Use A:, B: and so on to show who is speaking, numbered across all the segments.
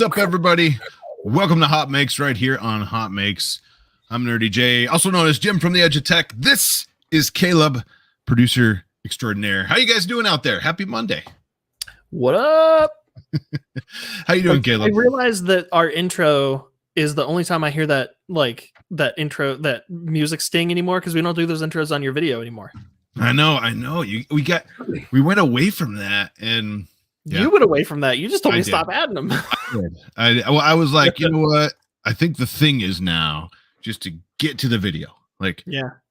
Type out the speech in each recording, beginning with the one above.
A: What's up, everybody? Welcome to HotMakes right here on HotMakes. I'm Nerdy J, also known as Jim from the Edge of Tech. This is Caleb, producer extraordinaire. How you guys doing out there? Happy Monday.
B: What up?
A: How you doing, Caleb?
B: I realized that our intro is the only time I hear that, like, that intro, that music sting anymore, because we don't do those intros on your video anymore.
A: I know. We went away from that, and yeah.
B: You went away from that. You just told me to stop adding them.
A: I was like, you know what? I think the thing is now just to get to the video, like,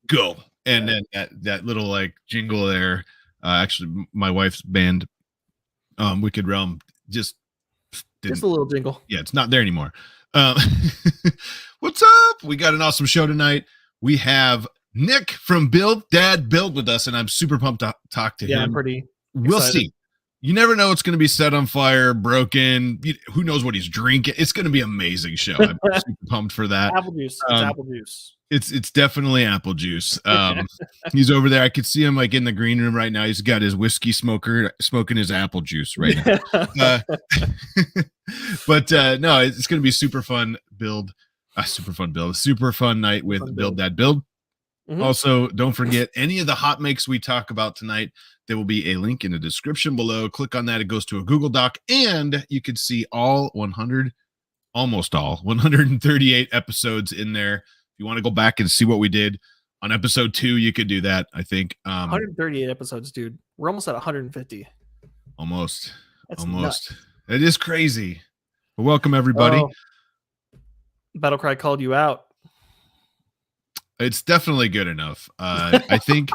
A: go. And then that little like jingle there. Actually, my wife's band, Wicked Realm, just a
B: little jingle.
A: Yeah, it's not there anymore. What's up? We got an awesome show tonight. We have Nick from Dad Build with us, and I'm super pumped to talk to him.
B: Yeah, I'm pretty.
A: We'll
B: excited.
A: see. You never know what's going to be set on fire, broken. Who knows what he's drinking? It's going to be an amazing show. I'm super pumped for that.
B: Apple juice. It's apple juice.
A: It's definitely apple juice. He's over there. I could see him like in the green room right now. He's got his whiskey smoker smoking his apple juice right now. But no, it's going to be super fun build. Super fun night with Build Dad Build. Mm-hmm. Also, don't forget any of the hot makes we talk about tonight. There will be a link in the description below. Click on that. It goes to a Google Doc, and you can see almost all 138 episodes in there. If you want to go back and see what we did on episode 2, you could do that. I think
B: 138 episodes, dude. We're almost at 150.
A: Almost.
B: Nuts.
A: It is crazy. Well, welcome everybody.
B: Battlecry called you out.
A: It's definitely good enough. I think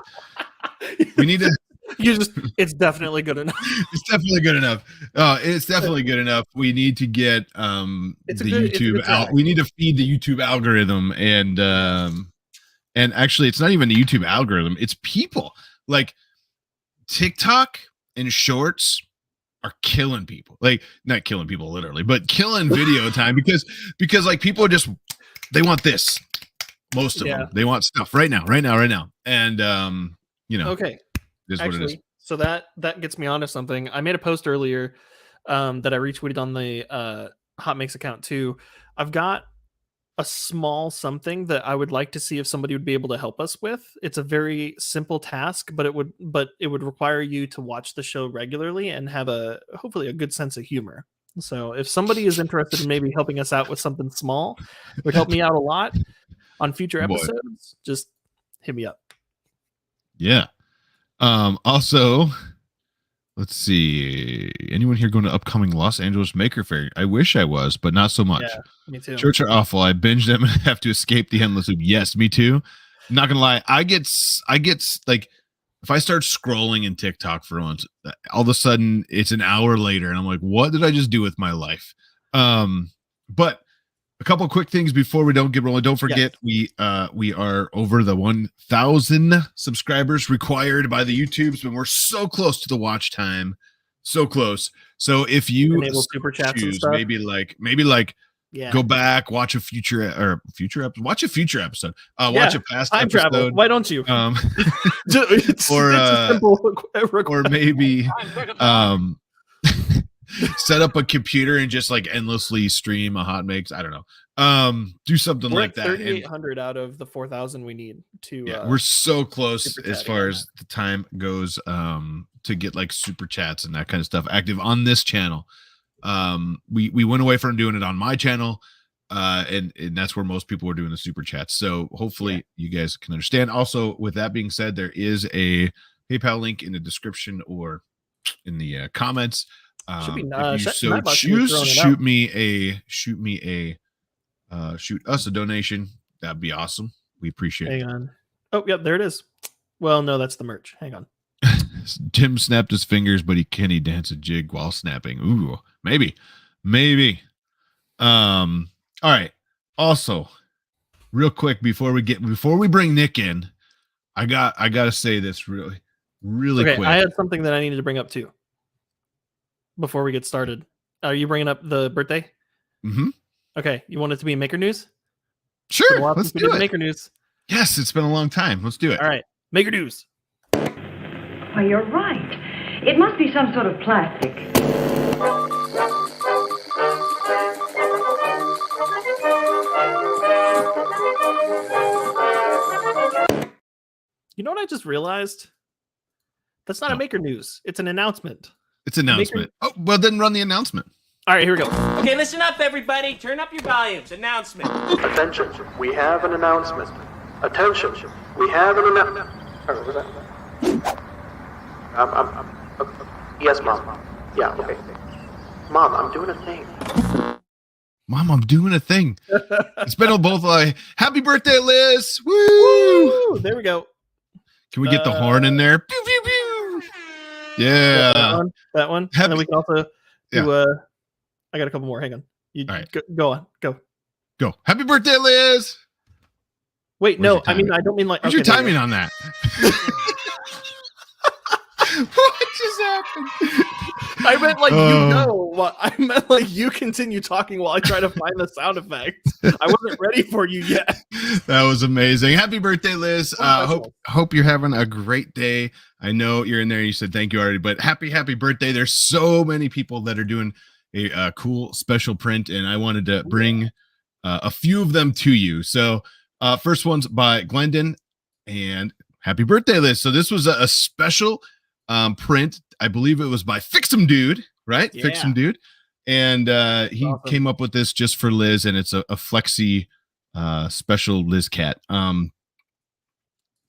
A: we need to.
B: It's definitely good enough.
A: It's definitely good enough. It's definitely good enough. We need to get YouTube out. We need to feed the YouTube algorithm, and actually, it's not even the YouTube algorithm. It's people. Like TikTok and Shorts are killing people. Like, not killing people literally, but killing video time because like people are they want this. Most of them, they want stuff right now, and okay.
B: Actually, so that gets me onto something. I made a post earlier that I retweeted on the HotMakes account too. I've got a small something that I would like to see if somebody would be able to help us with. It's a very simple task, but it would require you to watch the show regularly and have hopefully a good sense of humor. So if somebody is interested in maybe helping us out with something small, it would help me out a lot on future episodes. Just hit me up.
A: Yeah. Also, let's see. Anyone here going to upcoming Los Angeles Maker Fair? I wish I was, but not so much.
B: Yeah, me too.
A: Shorts are awful. I binge them and have to escape the endless loop. Yes, me too. I'm not gonna lie. I get like, if I start scrolling in TikTok for once, all of a sudden it's an hour later, and I'm like, what did I just do with my life? But a couple of quick things before we don't get rolling. Don't forget, we are over the 1,000 subscribers required by the YouTubes, and we're so close to the watch time. So close. So if you
B: enable super chats and stuff,
A: maybe go back, watch a future episode. Watch a past
B: time
A: episode.
B: Travel. Why don't you?
A: Or maybe set up a computer and just like endlessly stream a hot makes. I don't know. Do something like that.
B: 3,800 out of the 4,000 we need to.
A: We're so close as far as the time goes to get like super chats and that kind of stuff active on this channel. We went away from doing it on my channel, and that's where most people were doing the super chats. So hopefully you guys can understand. Also, with that being said, there is a PayPal link in the description or in the comments. If you so choose to shoot us a donation, that'd be awesome. We appreciate it.
B: Hang on. Oh, yep, there it is. Well, no, that's the merch. Hang on.
A: Tim snapped his fingers, but can he dance a jig while snapping? Ooh, maybe. All right. Also, real quick before we bring Nick in, I gotta say this really quick.
B: I had something that I needed to bring up too. Before we get started, are you bringing up the birthday?
A: Mm-hmm.
B: Okay, you want it to be Maker News?
A: Sure, let's do it.
B: Maker News.
A: Yes, it's been a long time. Let's do it.
B: All right, Maker News.
C: Why, you're right. It must be some sort of plastic.
B: You know what I just realized? That's not a maker news. It's an announcement.
A: It's an announcement. Oh, well, then run the announcement.
B: All right, here we go.
D: Okay, listen up, everybody. Turn up your volumes. Announcement.
E: Attention, we have an announcement. Attention, we have an announcement. What was that? Yes, Mom. Yeah, okay. Mom, I'm doing a thing.
A: Mom, I'm doing a thing. It's been both like, happy birthday, Liz. Woo!
B: Woo! There we go.
A: Can we get the horn in there? Pew, pew, pew. Yeah.
B: That one. And then we can also do, I got a couple more. Hang on. You
A: All right.
B: Go on. Go.
A: Happy birthday, Liz.
B: Wait, no, I mean, I don't mean like.
A: What's your timing on that? What just happened?
B: I meant like I meant like you continue talking while I try to find the sound effect. I wasn't ready for you yet.
A: That was amazing. Happy birthday, Liz. Hope you're having a great day. I know you're in there. You said thank you already, but happy birthday. There's so many people that are doing a cool special print, and I wanted to bring a few of them to you. So first one's by Glendon, and happy birthday, Liz. So this was a special print. I believe it was by Fix'em Dude, right?
B: Yeah.
A: Fix'em Dude. And he came up with this just for Liz, and it's a flexi special Liz cat.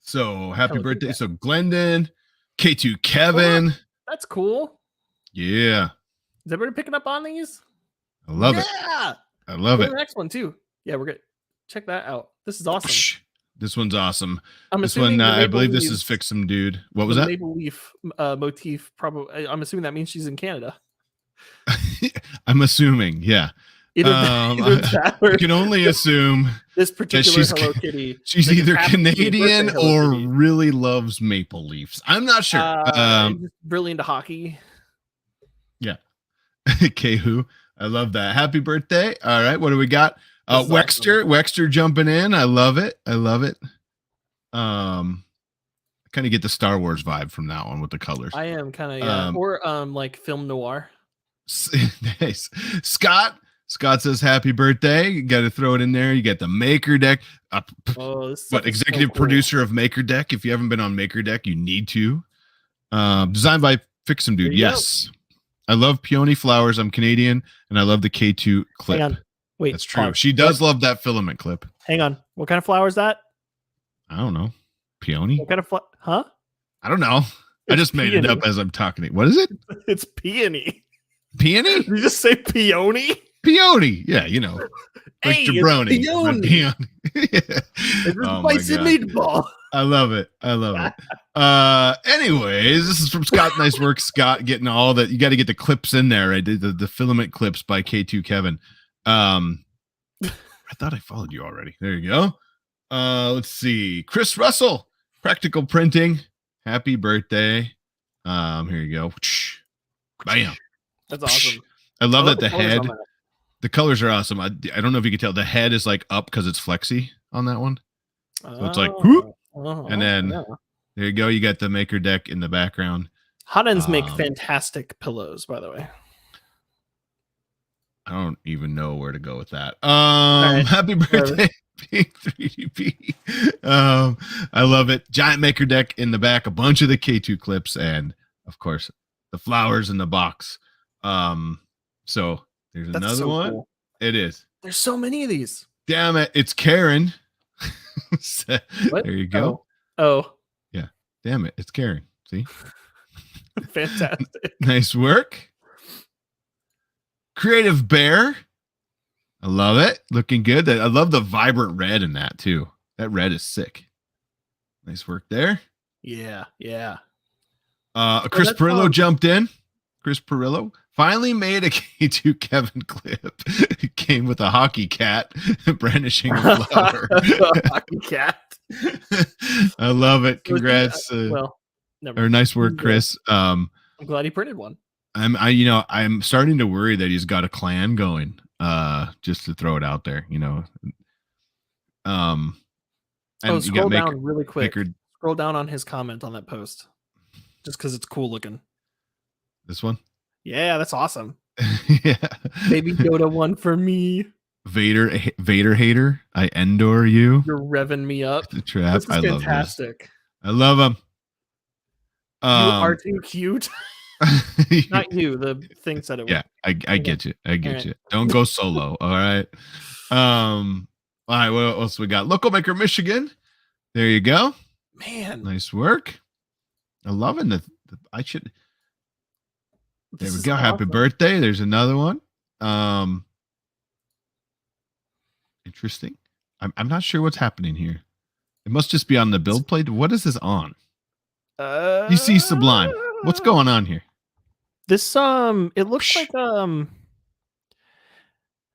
A: So happy birthday. So Glendon, K2 Kevin.
B: That's cool.
A: Yeah.
B: Is everybody picking up on these?
A: I love it. I love it.
B: The next one too. Yeah, we're good. Check that out. This is awesome.
A: This one's awesome.
B: This one,
A: I believe this is Fix'em Dude. What was that?
B: Maple leaf motif. Probably. I'm assuming that means she's in Canada.
A: I'm assuming, yeah.
B: Either that
A: or I can only assume
B: this particular Hello Kitty.
A: She's either Canadian or really loves maple leaves. I'm not sure.
B: Really into hockey.
A: Yeah. K-Who. I love that. Happy birthday. All right. What do we got? Wexter jumping in. I love it. I kind of get the Star Wars vibe from that one with the colors.
B: I am kind of or like film noir.
A: Nice. Scott says happy birthday. You got to throw it in there. You got the Maker Deck. Executive producer of Maker Deck. If you haven't been on Maker Deck, you need to. Designed by Fix'em Dude. Yes. I love peony flowers. I'm Canadian, and I love the K2 clip.
B: Hang on. Wait,
A: that's true. She does love that filament clip.
B: Hang on. What kind of flower is that?
A: I don't know. Peony?
B: What kind of huh?
A: I don't know. I just made it up as I'm talking. What is it?
B: It's peony.
A: Peony?
B: Did you just say peony?
A: Peony. Yeah, you know. Like jabroni.
B: Peony.
A: Yeah.
B: It's a spicy meatball.
A: I love it. Anyways, this is from Scott. Nice work, Scott. Getting all that. You got to get the clips in there, right? The filament clips by K2 Kevin. I thought I followed you already. There you go. Let's see. Chris Russell, Practical Printing. Happy birthday. Here you go. Bam.
B: That's awesome.
A: I love that the head. The colors are awesome. I don't know if you can tell. The head is like up because it's flexi on that one. So it's like whoop. And then there you go. You got the Maker Deck in the background.
B: Hot Ends make fantastic pillows, by the way.
A: I don't even know where to go with that. Happy birthday, Pink 3DP. I love it. Giant Maker Deck in the back, a bunch of the K2 clips, and of course the flowers in the box. So there's another one. Cool. It is.
B: There's so many of these.
A: Damn it. It's Karen. There you go.
B: Oh.
A: Yeah. Damn it. It's Karen. See?
B: Fantastic.
A: Nice work. Creative Bear. I love it. Looking good. I love the vibrant red in that too. That red is sick. Nice work there.
B: Yeah.
A: Chris Perillo jumped in. Chris Perillo finally made a K2 Kevin clip. It came with a hockey cat brandishing a flower.
B: Hockey cat.
A: I love it. Congrats. Nice work, Chris. I'm
B: glad he printed one.
A: I'm starting to worry that he's got a clan going. Just to throw it out there, And
B: scroll down really quick. Scroll down on his comment on that post, just because it's cool looking.
A: This one?
B: Yeah, that's awesome.
A: Yeah.
B: Baby Yoda one for me.
A: Vader hater. I endure you.
B: You're revving me up.
A: The trap.
B: This is fantastic.
A: I love them.
B: You are too cute. Not you. The thing said it.
A: Yeah, I get you. I get you. Don't go solo. All right. All right. What else we got? Local Maker Michigan. There you go.
B: Man,
A: nice work. I'm loving the I should. There we go.
B: Awesome.
A: Happy birthday. There's another one. Interesting. I'm not sure what's happening here. It must just be on the build plate. What is this on? DC Sublime. What's going on here?
B: This it looks like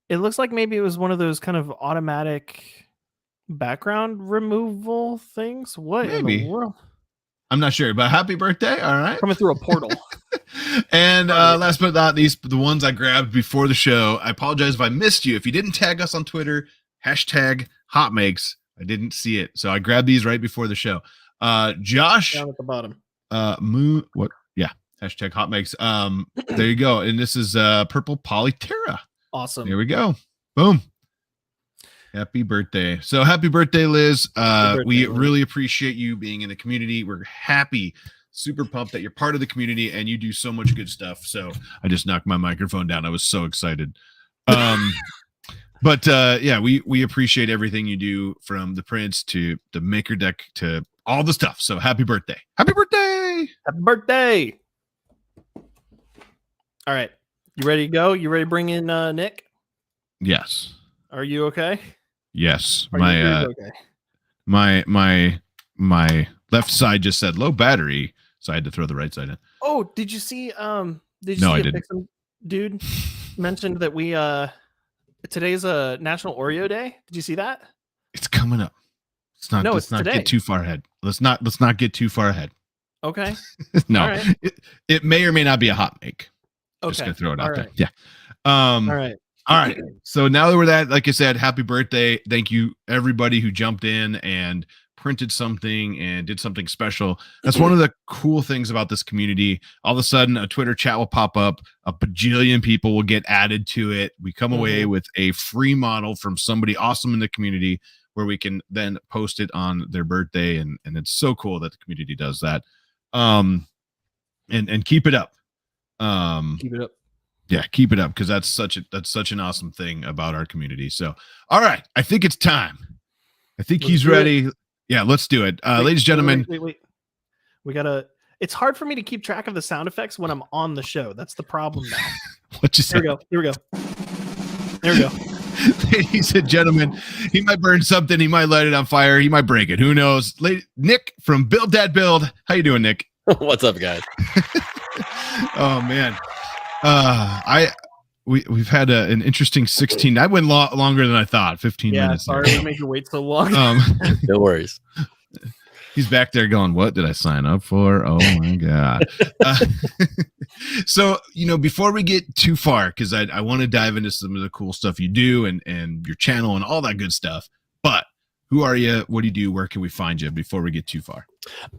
B: it looks like maybe it was one of those kind of automatic background removal things. What
A: Maybe.
B: in the world?
A: I'm not sure, but happy birthday. All right.
B: Coming through a portal.
A: And last but not least, the ones I grabbed before the show. I apologize if I missed you. If you didn't tag us on Twitter, hashtag HotMakes. I didn't see it. So I grabbed these right before the show. Josh.
B: Down at the bottom.
A: What? Yeah. Hashtag HotMakes. There you go. And this is Purple Polyterra.
B: Awesome.
A: Here we go. Boom. Happy birthday. So happy birthday, Liz. We really appreciate you being in the community. We're happy, super pumped that you're part of the community and you do so much good stuff. So I just knocked my microphone down. I was so excited. But yeah, we appreciate everything you do, from the prints to the maker deck to all the stuff. So happy birthday. Happy birthday.
B: Happy birthday. All right. You ready to go? You ready to bring in Nick?
A: Yes.
B: Are you okay?
A: Yes.
B: Are
A: my
B: you okay?
A: my left side just said low battery, so I had to throw the right side in.
B: Oh, did you see
A: No, I didn't.
B: Pixel dude mentioned that we today's a National Oreo Day? Did you see that?
A: It's coming up. Let's not get too far ahead. Let's not get too far ahead.
B: Okay.
A: No.
B: Right.
A: It may or may not be a hot make.
B: Okay.
A: Just gonna throw it out there.
B: Right.
A: Yeah.
B: All right.
A: All right. So now that we're that, like I said, happy birthday. Thank you everybody who jumped in and printed something and did something special. That's one of the cool things about this community. All of a sudden a Twitter chat will pop up, a bajillion people will get added to it. We come away with a free model from somebody awesome in the community where we can then post it on their birthday. And it's so cool that the community does that. And keep it up.
B: Keep it up.
A: Yeah, keep it up, because that's such an awesome thing about our community. So, all right, I think it's time. I think he's ready. Yeah, let's do it. Ladies and gentlemen.
B: Wait. We gotta. It's hard for me to keep track of the sound effects when I'm on the show. That's the problem now.
A: What you say?
B: Here we go. There we go.
A: Ladies and gentlemen, he might burn something. He might light it on fire. He might break it. Who knows? Nick from Build That Build. How you doing, Nick?
F: What's up, guys?
A: Oh man. We've had an interesting 16. I went longer than I thought. 15 minutes.
B: Sorry to make you wait so long.
F: No worries.
A: He's back there going, what did I sign up for? Oh my God. So, before we get too far, because I want to dive into some of the cool stuff you do and your channel and all that good stuff. But who are you? What do you do? Where can we find you before we get too far?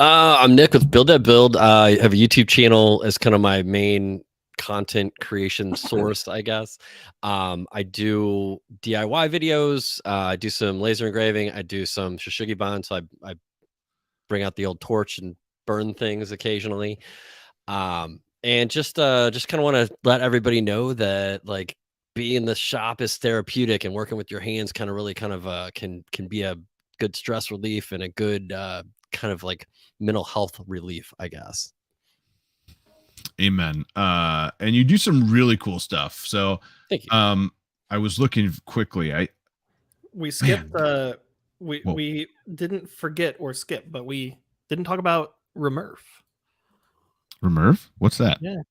F: I'm Nick with Build That Build. I have a YouTube channel as kind of my main content creation source, I guess. I do DIY videos. I do some laser engraving. I do some Shishigi bond. So I bring out the old torch and burn things occasionally. And just kind of want to let everybody know that like being in the shop is therapeutic, and working with your hands can be a good stress relief and a good kind of like mental health relief, I guess.
A: Amen. And you do some really cool stuff. So
F: thank you.
A: I was looking quickly.
B: We skipped we didn't forget or skip, but we didn't talk about RMRRF.
A: RMRRF? What's that?
B: Yeah.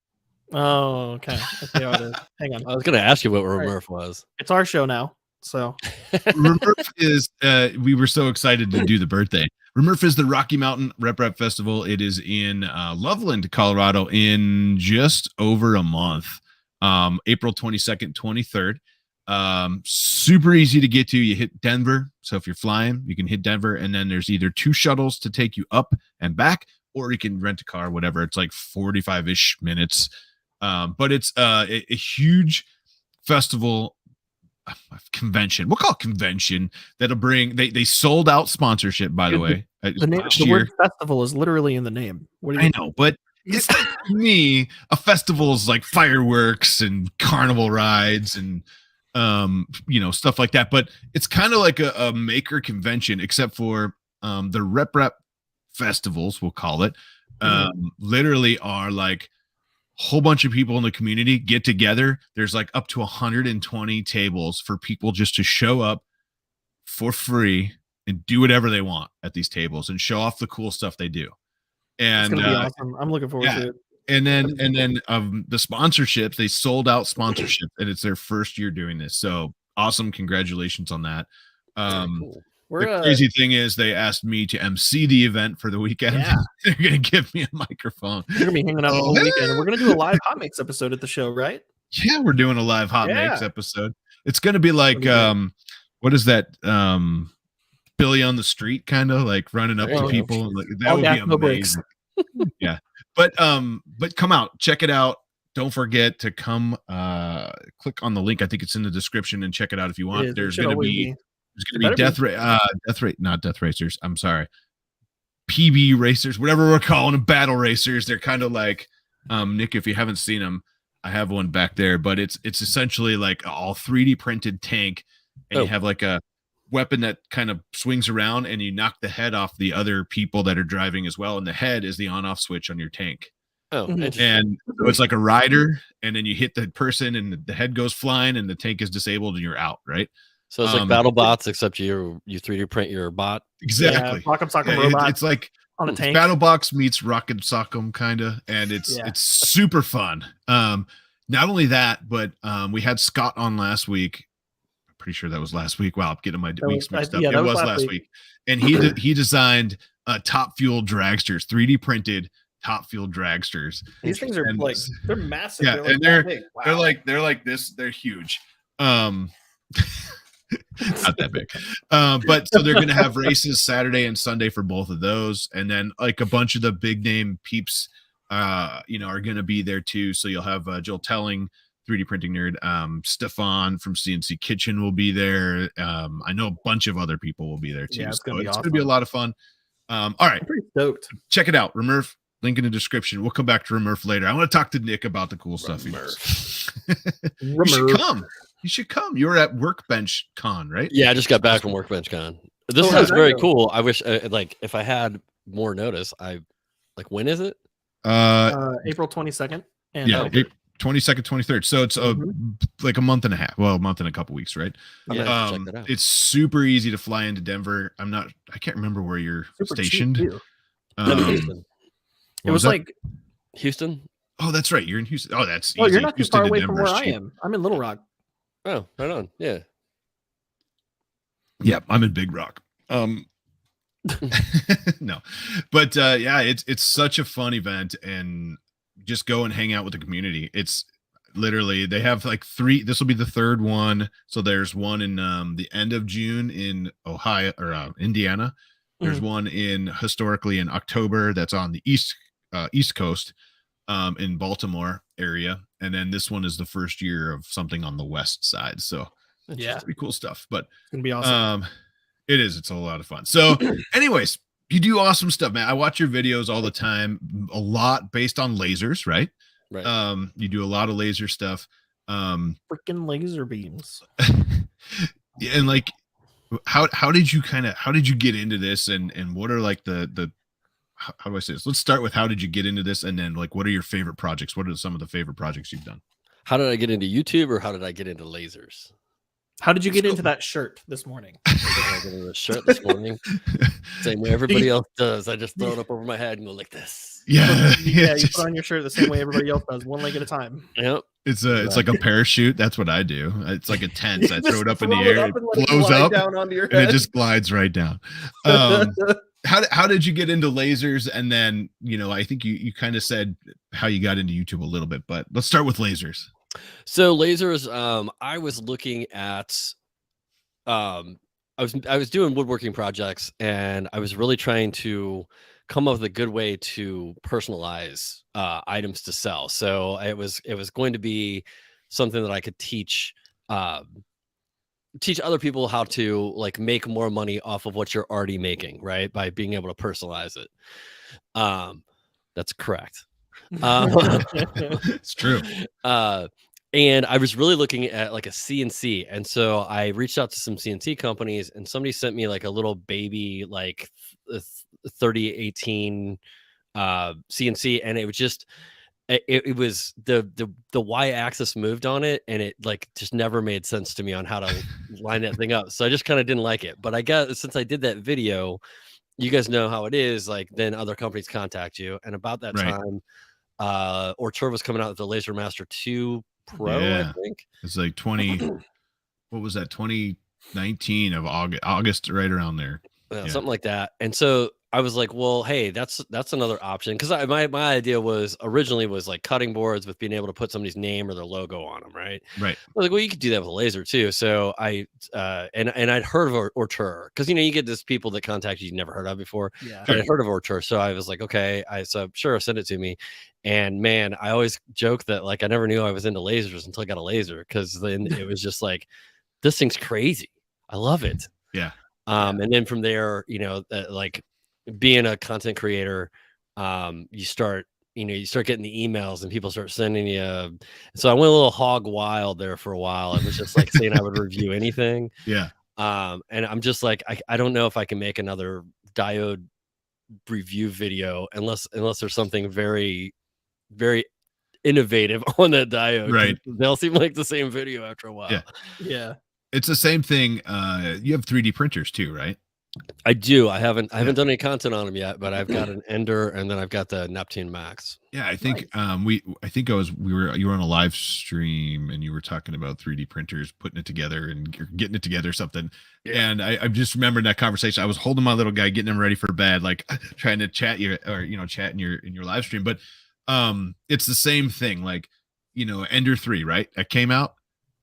B: Oh, okay. Hang on.
F: I was gonna ask you what RMRRF was.
B: It's our show now. So
A: RMRRF is we were so excited to do the birthday. RMRRF is the Rocky Mountain Rep Festival. It is in Loveland, Colorado, in just over a month. April 22nd, 23rd. Super easy to get to. You hit Denver. So if you're flying, you can hit Denver, and then there's either 2 shuttles to take you up and back, or you can rent a car, whatever. It's like 45-ish minutes. But it's a huge festival. convention. We'll call it convention. That'll bring. They sold out sponsorship, by the way.
B: The word festival is literally in the name. What do you?
A: I know, but it's to me, a festival is like fireworks and carnival rides and stuff like that. But it's kind of like a maker convention, except for the rep festivals, we'll call it. Literally are like a whole bunch of people in the community get together. There's like up to 120 tables for people just to show up for free and do whatever they want at these tables and show off the cool stuff they do. And
B: it's gonna be awesome. I'm looking forward to it.
A: And then the sponsorships, they sold out sponsorship, and it's their first year doing this. So awesome. Congratulations on that.
F: Cool.
A: The crazy thing is they asked me to MC the event for the weekend.
B: Yeah.
A: They're going to give me a microphone.
B: You're going to be hanging out the whole weekend. And we're going to do a live HotMakes episode at the show, right?
A: Yeah, we're doing a live HotMakes episode. It's going to be like, what is that? Billy on the street, kind of like running up to people. And like, that would be amazing. Yeah. But come out, check it out. Don't forget to come click on the link. I think it's in the description and check it out if you want. There's going to be death racers. I'm sorry. PB racers, whatever we're calling them, battle racers. They're kind of like Nick, if you haven't seen them, I have one back there, but it's essentially like all 3D printed tank, and you have like a weapon that kind of swings around and you knock the head off the other people that are driving as well, and the head is the on-off switch on your tank. And so it's like a rider, and then you hit the person and the head goes flying and the tank is disabled and you're out, right?
F: So it's like battle bots, except you 3D print your bot.
A: Exactly.
B: Rock'em Sock'em Robot.
A: It's like
B: on a tank.
A: Battle Box meets Rock'em Sock'em kind of, and it's super fun. Not only that, but we had Scott on last week. I'm pretty sure that was last week. Wow, I'm getting my weeks mixed up. It was last week. And he designed Top Fuel dragsters, 3D printed Top Fuel dragsters.
B: These things are like, they're massive.
A: Yeah,
B: they're like,
A: and they're like this. They're huge. Not that big, but so they're going to have races Saturday and Sunday for both of those, and then like a bunch of the big name peeps are going to be there too. So you'll have Jill Telling, 3D printing nerd, Stefan from CNC Kitchen will be there. I know a bunch of other people will be there too. It's going to be a lot of fun. All right,
B: I'm pretty stoked.
A: Check it out. Remurf, link in the description. We'll come back to Remurf later. I want to talk to Nick about the cool stuff he does. You should come. You should come. You were at Workbench Con, right?
F: Yeah, I just got back from Workbench Con. This sounds very cool. I wish, if I had more notice, when is it?
B: April 22nd. And
A: 22nd, 23rd. So it's like a month and a half. Well, a month and a couple weeks, right?
F: Yeah,
A: it's super easy to fly into Denver. I can't remember where you're stationed.
F: Houston.
B: It was like
F: Houston.
A: Oh, that's right. You're in Houston. Oh, that's
B: easy. You're not too
A: Houston
B: far away from where I am. I'm in Little Rock.
F: Oh, right on. Yeah.
A: Yeah, I'm in Big Rock. No, but it's such a fun event, and just go and hang out with the community. It's literally, they have like 3. This will be the 3rd one. So there's one in the end of June in Ohio or Indiana. There's one historically in October. That's on the East Coast, in Baltimore area. And then this one is the first year of something on the West side. So it's pretty cool stuff, but
B: it's going to be awesome.
A: It is. It's a lot of fun. So anyways, you do awesome stuff, man. I watch your videos all the time, a lot based on lasers, right?
F: Right.
A: You do a lot of laser stuff.
B: Freaking laser beams.
A: And like, how did you get into this, and what are like the how do I say this? Let's start with how did you get into this, and then like what are your favorite projects? What are some of the favorite projects you've done?
F: How did I get into YouTube, or how did I get into lasers?
B: How did you get into that shirt this morning?
F: I get into the shirt this morning. Same way everybody else does. I just throw it up over my head and go like this.
A: Yeah.
B: You put on your shirt the same way everybody else does, one leg at a time.
F: Yep.
A: It's like a parachute. That's what I do. It's like a tent. I throw it up in the air, it blows up,
B: down onto your head.
A: And it just glides right down. How did you get into lasers? And then, I think you kind of said how you got into YouTube a little bit, but let's start with lasers.
F: So lasers, I was looking at, I was doing woodworking projects, and I was really trying to come up with a good way to personalize items to sell. So it was going to be something that I could teach teach other people how to like make more money off of what you're already making, right? By being able to personalize it. That's correct.
A: It's true.
F: And I was really looking at like a CNC, and so I reached out to some CNC companies, and somebody sent me like a little baby like 3018 CNC, and it was just it was the y-axis moved on it, and it like just never made sense to me on how to line that thing up. So I just kind of didn't like it. But I guess since I did that video, you guys know how it is. Like then other companies contact you, and about that time, Ortur was coming out with the Laser Master 2 Pro. I think
A: it's like 20. What was that? 2019 of August, right around there.
F: Something like that. And so I was like, well, hey, that's another option, because my idea was originally was like cutting boards with being able to put somebody's name or their logo on them, right?
A: Right.
F: I was like, well, you could do that with a laser too. So I and I'd heard of Ortur, because you get this people that contact you never heard of before.
B: Yeah.
F: I'd heard of Ortur, so I was like, okay, so sure, send it to me. And man, I always joke that like I never knew I was into lasers until I got a laser, because then it was just like, this thing's crazy. I love it.
A: Yeah.
F: And then from there, like being a content creator, you start getting the emails and people start sending you. So I went a little hog wild there for a while. I was just like saying I would review anything.
A: Yeah.
F: And I'm just like, I don't know if I can make another diode review video unless there's something very, very innovative on that diode.
A: Right.
F: They'll seem like the same video after a while.
B: Yeah.
A: It's the same thing. You have 3D printers too, right?
F: I do. I haven't done any content on them yet, but I've got an Ender, and then I've got the Neptune Max.
A: Yeah, I think you were on a live stream and you were talking about 3D printers, putting it together and getting it together something. Yeah. And I just remembered that conversation. I was holding my little guy, getting him ready for bed, like trying to chat you or chat in your live stream. But it's the same thing. Like, Ender 3, right? That came out.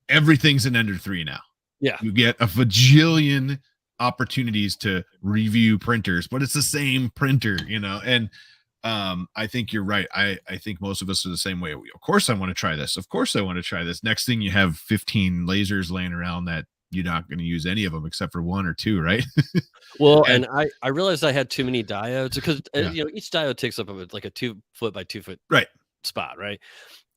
A: Everything's in Ender 3 now.
F: Yeah.
A: You get a vajillion opportunities to review printers, but it's the same printer, and I think you're right. I think most of us are the same way. Of course I want to try this. Of course I want to try this. Next thing you have 15 lasers laying around that you're not going to use any of them except for 1 or 2, right?
F: Well, and I realized I had too many diodes, because each diode takes up like a 2 foot by 2 foot spot, right?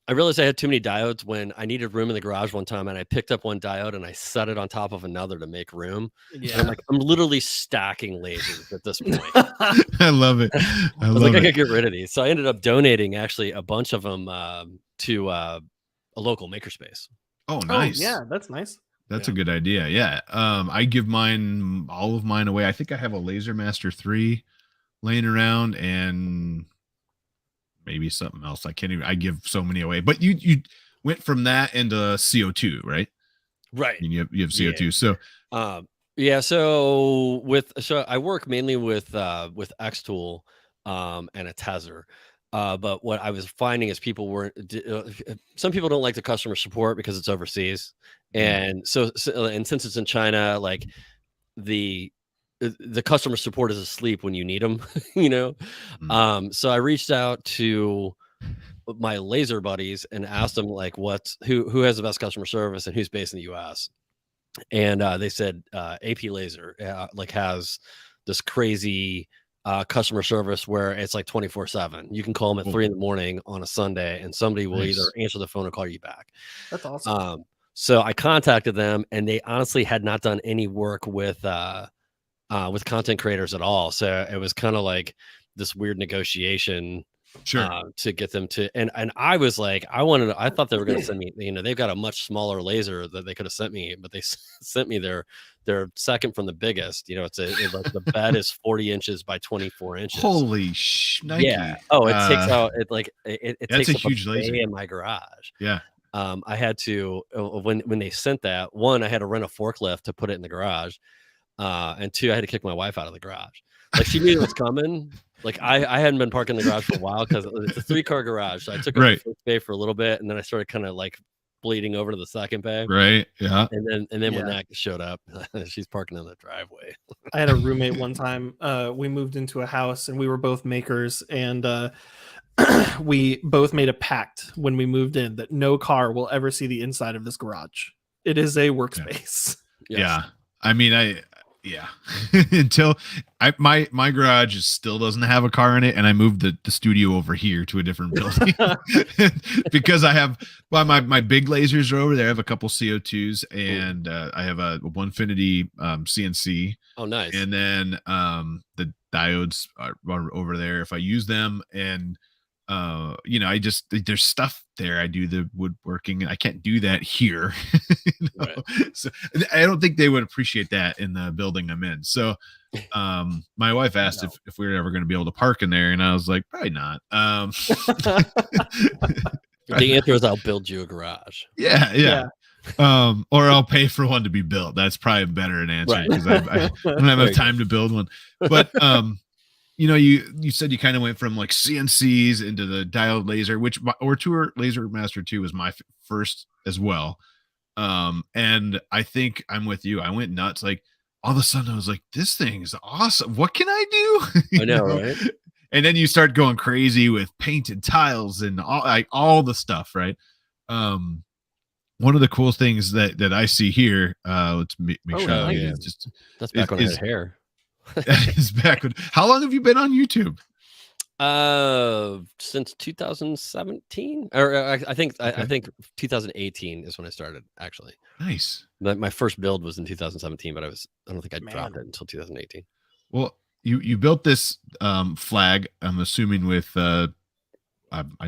F: I realized I had too many diodes when I needed room in the garage one time, and I picked up one diode and I set it on top of another to make room. Yeah. I'm literally stacking lasers at this point.
A: I love it.
F: I was like, I could get rid of these. So I ended up donating actually a bunch of them to a local makerspace.
A: Oh, nice.
B: Oh, yeah, that's nice.
A: That's a good idea. Yeah. I give all of mine away. I think I have a Laser Master 3 laying around and maybe something else. I give so many away. But you went from that into CO2, right?
F: Right.
A: And you have CO2.
F: Yeah. So I work mainly with Xtool and a Tezer. But what I was finding is some people don't like the customer support because it's overseas. And and since it's in China, like the customer support is asleep when you need them, So I reached out to my laser buddies and asked them like who has the best customer service and who's based in the US. And they said AP Laser has this crazy customer service where it's like 24/7. You can call them at 3 a.m. on a Sunday and somebody will either answer the phone or call you back.
B: That's awesome.
F: So I contacted them, and they honestly had not done any work with content creators at all. So it was kind of like this weird negotiation to get them to, and I was like, I thought they were going to send me, they've got a much smaller laser that they could have sent me, but they sent me their second from the biggest. Like the bed is 40 inches by 24 inches.
A: Holy Nike.
F: Yeah. Oh, it takes out it
A: that's
F: takes
A: a huge laser
F: in my garage.
A: Yeah.
F: I had to when they sent that, one, I had to rent a forklift to put it in the garage. And 2, I had to kick my wife out of the garage. Like, she knew it was coming. Like, I hadn't been parking in the garage for a while because it's a 3-car garage. So I took her to the first bay for a little bit, and then I started kind of like bleeding over to the second bay.
A: Right. Yeah.
F: And then when that showed up, she's parking in the driveway.
B: I had a roommate one time. We moved into a house, and we were both makers, and we both made a pact when we moved in that no car will ever see the inside of this garage. It is a workspace.
F: Yes.
A: Yeah. I mean, yeah. Until my garage still doesn't have a car in it, and I moved the studio over here to a different building because I have my big lasers are over there. I have a couple CO2s, and I have a Onefinity CNC.
F: Oh, nice.
A: And then the diodes are over there. If I use them, and there's stuff there. I do the woodworking, and I can't do that here.
F: Right.
A: So I don't think they would appreciate that in the building I'm in. So my wife asked if we were ever going to be able to park in there, and I was like, probably not.
F: The answer is I'll build you a garage.
A: Yeah. Or I'll pay for one to be built. That's probably better an answer, because I don't have enough time to build one. But you said you kind of went from like CNCs into the diode laser, which Tour Laser Master 2 was my first as well. And I think I'm with you. I went nuts. Like all of a sudden I was like, this thing is awesome. What can I do?
F: I know, right?
A: And then you start going crazy with painted tiles and all the stuff, right? One of the cool things that I see here, let's make sure.
F: Nice.
A: Yeah,
F: That's back when I had hair.
A: Is back when. How long have you been on YouTube?
F: Since 2017, or I think 2018 is when I started. Actually,
A: nice.
F: My first build was in 2017, but I don't think I dropped it until 2018.
A: Well, you built this flag. I'm assuming with. I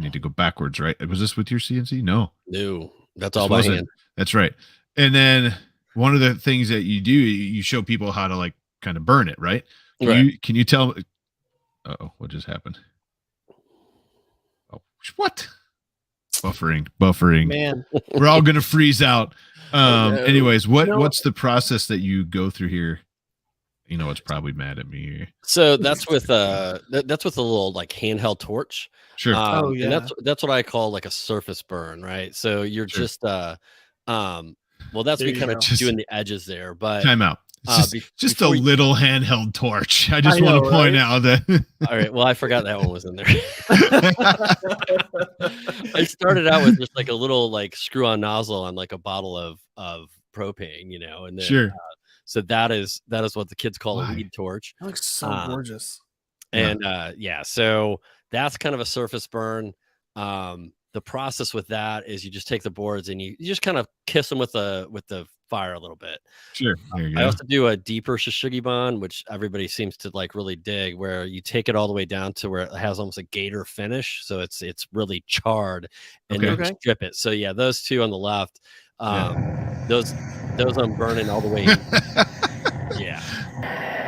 A: need to go backwards, right? Was this with your CNC? No, that's all by hand. That's right. And then one of the things that you do, you show people how to like kind of burn it, right? Can you tell? Oh, what just happened? Oh, what? Buffering.
B: Man,
A: we're all gonna freeze out. Anyways, what's the process that you go through here? It's probably mad at me here.
F: So that's with a little like handheld torch.
A: Sure.
F: And that's what I call like a surface burn, right? So you're just that's me kind of doing the edges there, but
A: time out. Just a little handheld torch. I just want to point out that.
F: All right. Well, I forgot that one was in there. I started out with just like a little like screw-on nozzle on like a bottle of propane, and then
A: sure.
F: So that is what the kids call a weed torch.
B: That looks so gorgeous.
F: And so that's kind of a surface burn. The process with that is you just take the boards and you just kind of kiss them with the fire a little bit.
A: Sure.
F: I also do a deeper Shishugibon, which everybody seems to like really dig, where you take it all the way down to where it has almost a gator finish. So it's really charred, and you strip it. So yeah, those two on the left, those I'm burning all the way.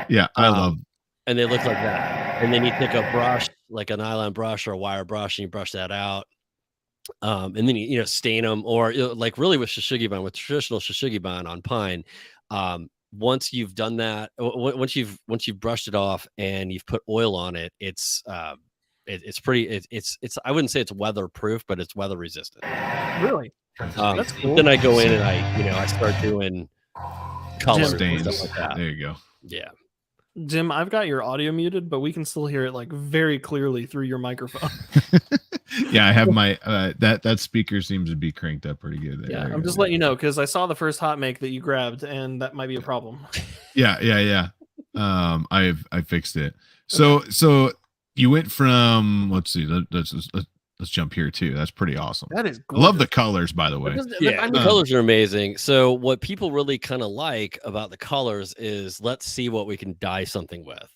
A: Yeah, I love.
F: And they look like that. And then you take a brush, like a nylon brush or a wire brush, and you brush that out. And then you stain them, or like really with Shishugibon, with traditional Shishugibon on pine. Once you've done that, once you've brushed it off and you've put oil on it, it's pretty. It's I wouldn't say it's weatherproof, but it's weather resistant.
B: Really? That's cool.
F: Then I go in and I start doing colors and stuff like that.
A: There you go.
F: Yeah.
B: Jim, I've got your audio muted, but we can still hear it like very clearly through your microphone.
A: Yeah, I have my that speaker seems to be cranked up pretty good.
B: Yeah, I'm just letting you know because I saw the first hot make that you grabbed, and that might be a problem.
A: Yeah. I fixed it. So you went from let's jump here too. That's pretty awesome.
B: That is
A: gorgeous. I love the colors, by the way.
F: The colors are amazing. So what people really kind of like about the colors is let's see what we can dye something with.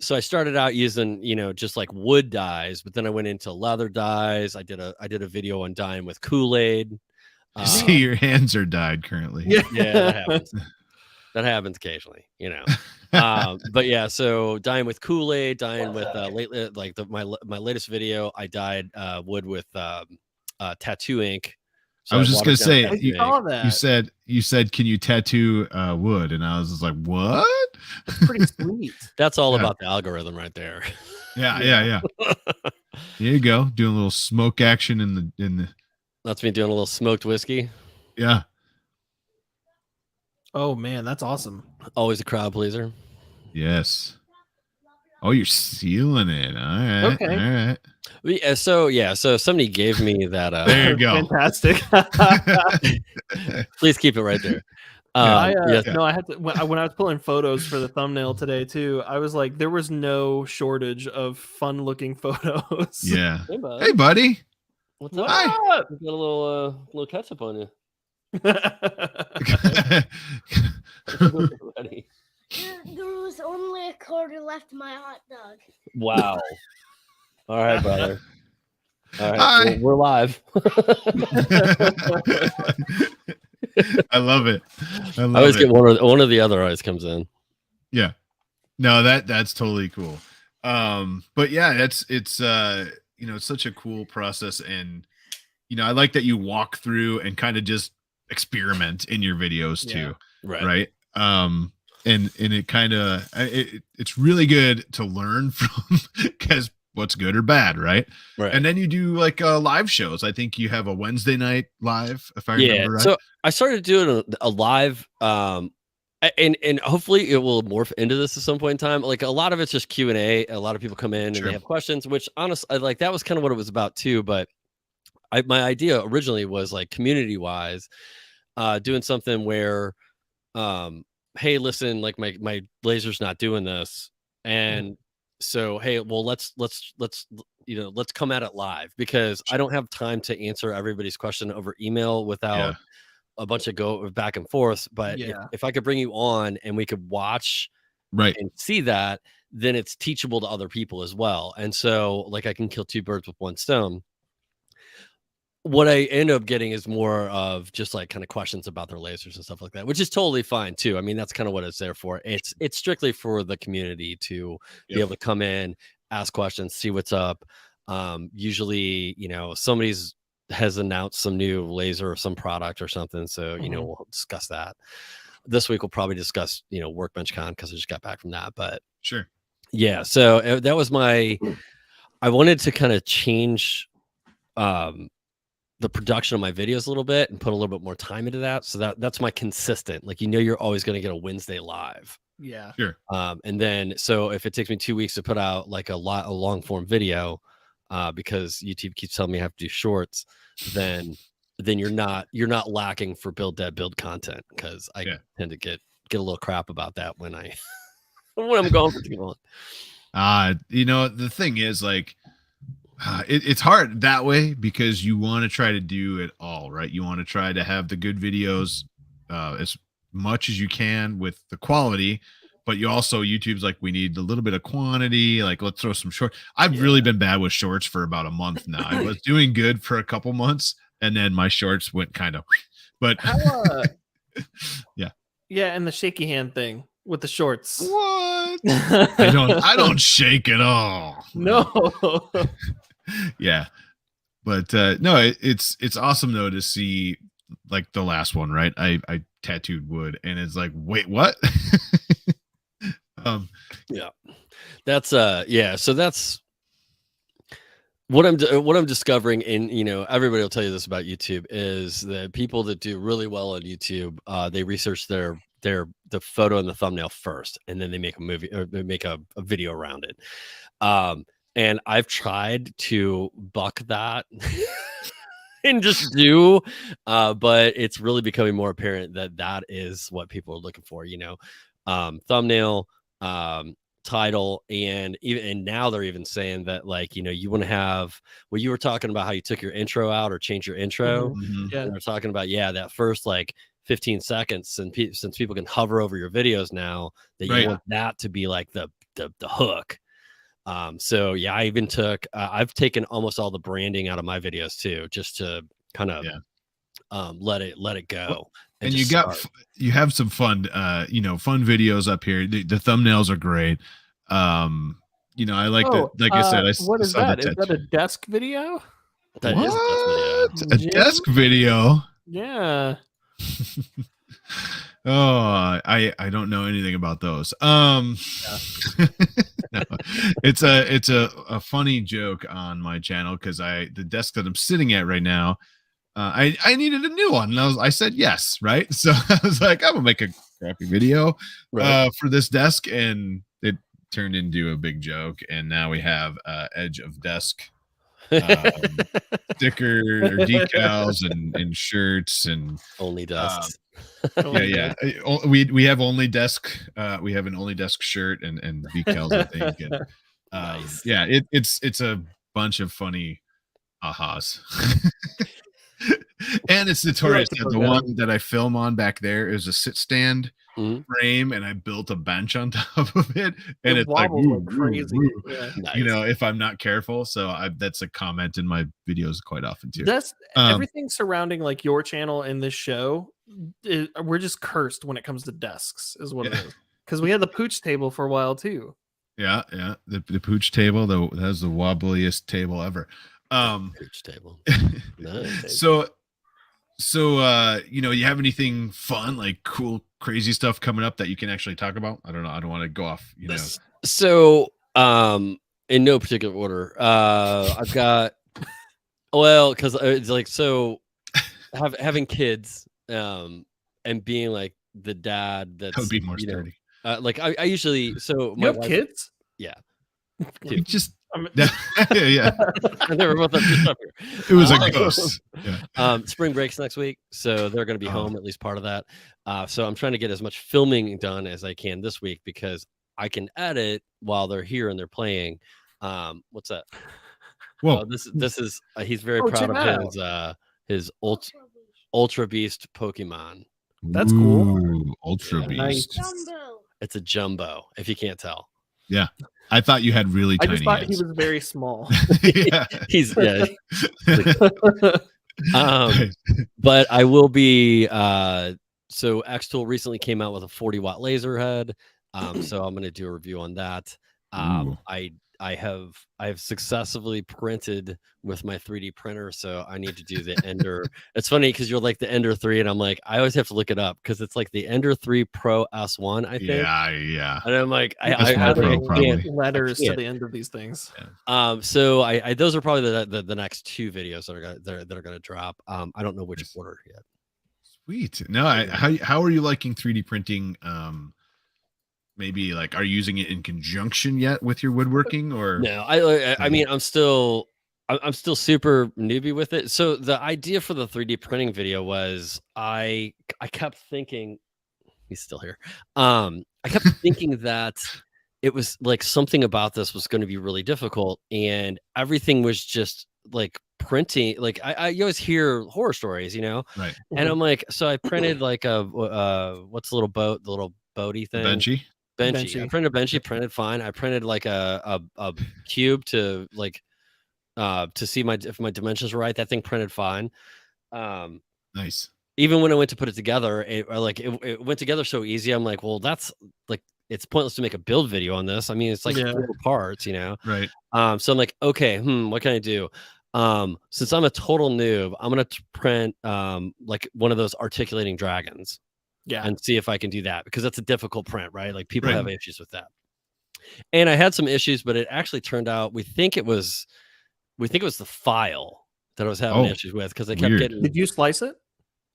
F: So I started out using, just like wood dyes, but then I went into leather dyes. I did a video on dyeing with Kool-Aid.
A: See, your hands are dyed currently.
F: Yeah, that happens. That happens occasionally, but yeah, so dyeing with Kool-Aid, dyeing with lately, like my latest video, I dyed wood with tattoo ink. So
A: I was just gonna say, you said, can you tattoo wood? And I was just like, what?
B: That's pretty sweet.
F: That's all about the algorithm right there.
A: Yeah. There you go, doing a little smoke action in the.
F: That's me doing a little smoked whiskey.
A: Yeah.
B: Oh man, that's awesome.
F: Always a crowd pleaser.
A: Yes. Oh, you're sealing it. All right.
B: Okay.
A: All right.
F: So somebody gave me that.
A: There you go.
B: Fantastic.
F: Please keep it right there. Yes.
B: No, I had to when I was pulling photos for the thumbnail today too. I was like, there was no shortage of fun-looking photos.
A: Yeah.
F: Hey, bud.
A: Hey, buddy.
F: What's
B: What
F: up?
A: Hi.
F: You got a little ketchup on you. Ready.
G: There was only a quarter left in my hot dog.
F: Wow. All right, brother. All right,
A: Hi.
F: we're live.
A: I love it. I
F: always get one or the other always comes in.
A: Yeah. No, that's totally cool. But yeah, it's you know, it's such a cool process, and you know, I like that you walk through and kind of just experiment in your videos too. Right. And it kind of it's really good to learn from, because what's good or bad, right? And then you do like live shows. I think you have a Wednesday night live, if I remember right.
F: So I started doing a live and hopefully it will morph into this at some point in time. Like a lot of it's just Q&A. A lot of people come in and they have questions, which honestly, like that was kind of what it was about too. But my idea originally was like community wise, doing something where, hey, listen, like my laser's not doing this. And so, hey, well, let's come at it live, because I don't have time to answer everybody's question over email without a bunch of go back and forth. But if I could bring you on and we could watch and see that, then it's teachable to other people as well. And so like I can kill two birds with one stone. What I end up getting is more of just like kind of questions about their lasers and stuff like that, which is totally fine too. I mean, that's kind of what it's there for. It's strictly for the community to be able to come in, ask questions, see what's up. Usually, you know, somebody's has announced some new laser or some product or something. So, you know, we'll discuss that. This week, we'll probably discuss, you know, Workbench Con, because I just got back from that. But yeah, so that was I wanted to kind of change the production of my videos a little bit and put a little bit more time into that. So that's my consistent, like, you know, you're always going to get a Wednesday live.
B: Yeah.
F: And then, so if it takes me 2 weeks to put out like a long form video, because YouTube keeps telling me I have to do shorts, then you're not lacking for build content, because I tend to get a little crap about that when I'm going for too long.
A: You know, the thing is, like, it's hard that way, because you want to try to do it all, right? You want to try to have the good videos as much as you can with the quality, but you also, YouTube's like, we need a little bit of quantity, like let's throw some short. I've really been bad with shorts for about a month now. I was doing good for a couple months, and then my shorts went kind of but
B: and the shaky hand thing with the shorts.
A: What? I don't shake at all.
B: No.
A: Yeah, but no, it's awesome though to see, like, the last one, right? I tattooed wood, and it's like, wait, what?
F: That's so that's what I'm discovering. And you know, everybody will tell you this about YouTube, is that people that do really well on YouTube, they research the photo and the thumbnail first, and then they make a movie, or they make a video around it. And I've tried to buck that and just do, but it's really becoming more apparent that is what people are looking for, you know, thumbnail, title, and now they're even saying that, like, you know, you want to have, well, you were talking about how you took your intro out or changed your intro. And they're talking about, that first like 15 seconds, and since people can hover over your videos now, that you want that to be like the hook. So yeah, I even took I've taken almost all the branding out of my videos too, just to kind of let it go.
A: And you have some fun fun videos up here. The thumbnails are great. You know, I like that. Like I said,
B: what is that? Is that a desk video?
F: That is
A: a desk video.
B: Yeah.
A: Oh, I don't know anything about those. No, it's a funny joke on my channel, because the desk that I'm sitting at right now, I needed a new one, and I said yes, right? So I was like, I'm gonna make a crappy video for this desk, and it turned into a big joke, and now we have edge of desk sticker or decals and shirts and
F: only desks.
A: Yeah. We have only desk. We have an only desk shirt and decals, I think. And
F: Nice.
A: yeah, it's a bunch of funny ahas. And it's notorious that the one that I film on back there is a sit stand frame, and I built a bench on top of it, and it's like crazy.
B: Yeah.
A: Nice. You know, if I'm not careful. So that's a comment in my videos quite often too.
B: That's everything surrounding like your channel and this show. We're just cursed when it comes to desks, is what it is. Because we had the pooch table for a while too.
A: Yeah. The pooch table, that was the wobbliest table ever.
F: Pooch table. Nice.
A: So you know, you have anything fun, like cool, crazy stuff coming up that you can actually talk about? I don't know. I don't want to go off, you know.
F: So in no particular order, I've got because it's like, so having kids and being like the dad that
A: would be more sturdy.
F: Like I usually, so
B: you have kids?
F: Yeah.
A: You just yeah.
F: They were both up here.
A: It was a ghost. Yeah.
F: Spring breaks next week, so they're going to be home, at least part of that. So I'm trying to get as much filming done as I can this week, because I can edit while they're here and they're playing. What's that?
A: Well,
F: this is he's very proud of his Ultra Beast Pokemon.
B: That's cool.
A: Ultra Beast.
G: Jumbo.
F: It's a jumbo, if you can't tell.
A: Yeah. I thought you had really tiny
B: I just thought
A: hands.
B: he was very small.
A: Yeah.
F: He's but I will be so X-Tool recently came out with a 40-watt laser head. So I'm going to do a review on that. I have successfully printed with my 3D printer, so I need to do the Ender. It's funny because you're like the Ender 3, and I'm like, I always have to look it up because it's like the Ender 3 Pro S1, I think.
A: Yeah.
F: And I'm like, I
B: can't letters to the end of these things.
A: Yeah.
F: So I those are probably the next two videos that are gonna drop. I don't know which order yet.
A: Sweet. No, how are you liking 3D printing? Maybe like, are you using it in conjunction yet with your woodworking, or
F: no? I mean, I'm still super newbie with it. So the idea for the 3D printing video was I kept thinking, he's still here. I kept thinking that it was like something about this was going to be really difficult, and everything was just like printing. Like you always hear horror stories, you know?
A: Right.
F: And I'm like, so I printed like a what's the little boat, the little boaty thing?
A: Benchy.
F: I printed a Benchy, printed fine. I printed like a cube to like to see if my dimensions were right. That thing printed fine.
A: Nice.
F: Even when I went to put it together, it went together so easy. I'm like, well, that's like, it's pointless to make a build video on this. I mean, it's like 4 parts, you know?
A: Right.
F: So I'm like, okay, what can I do? Since I'm a total noob, I'm gonna print like one of those articulating dragons.
B: Yeah.
F: And see if I can do that, because that's a difficult print, right? Like people have issues with that. And I had some issues, but it actually turned out we think it was the file that I was having issues with, because I kept getting.
B: Did you slice it?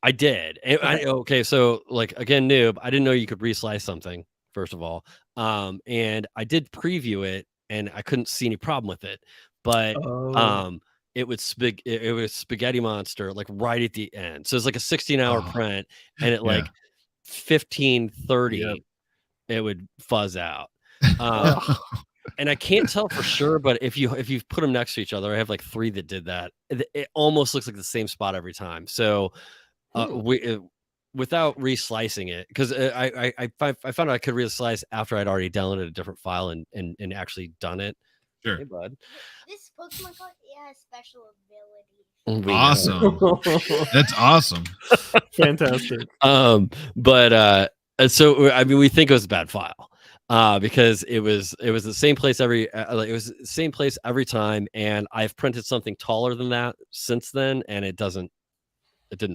F: I did. Okay, so like, again, noob, I didn't know you could reslice something, first of all. And I did preview it, and I couldn't see any problem with it. But it was Spaghetti Monster like right at the end. So it's like a 16-hour print, and it like 15:30 it would fuzz out. And I can't tell for sure, but if you put them next to each other, I have like 3 that did that. It almost looks like the same spot every time. So without reslicing it, because I found out I could reslice after I'd already downloaded a different file and actually done it.
A: Sure.
F: Hey, bud.
G: This Pokemon card has special ability.
A: Awesome. That's awesome.
B: Fantastic.
F: But so I mean, we think it was a bad file because it was the same place every time, and I've printed something taller than that since then, and it didn't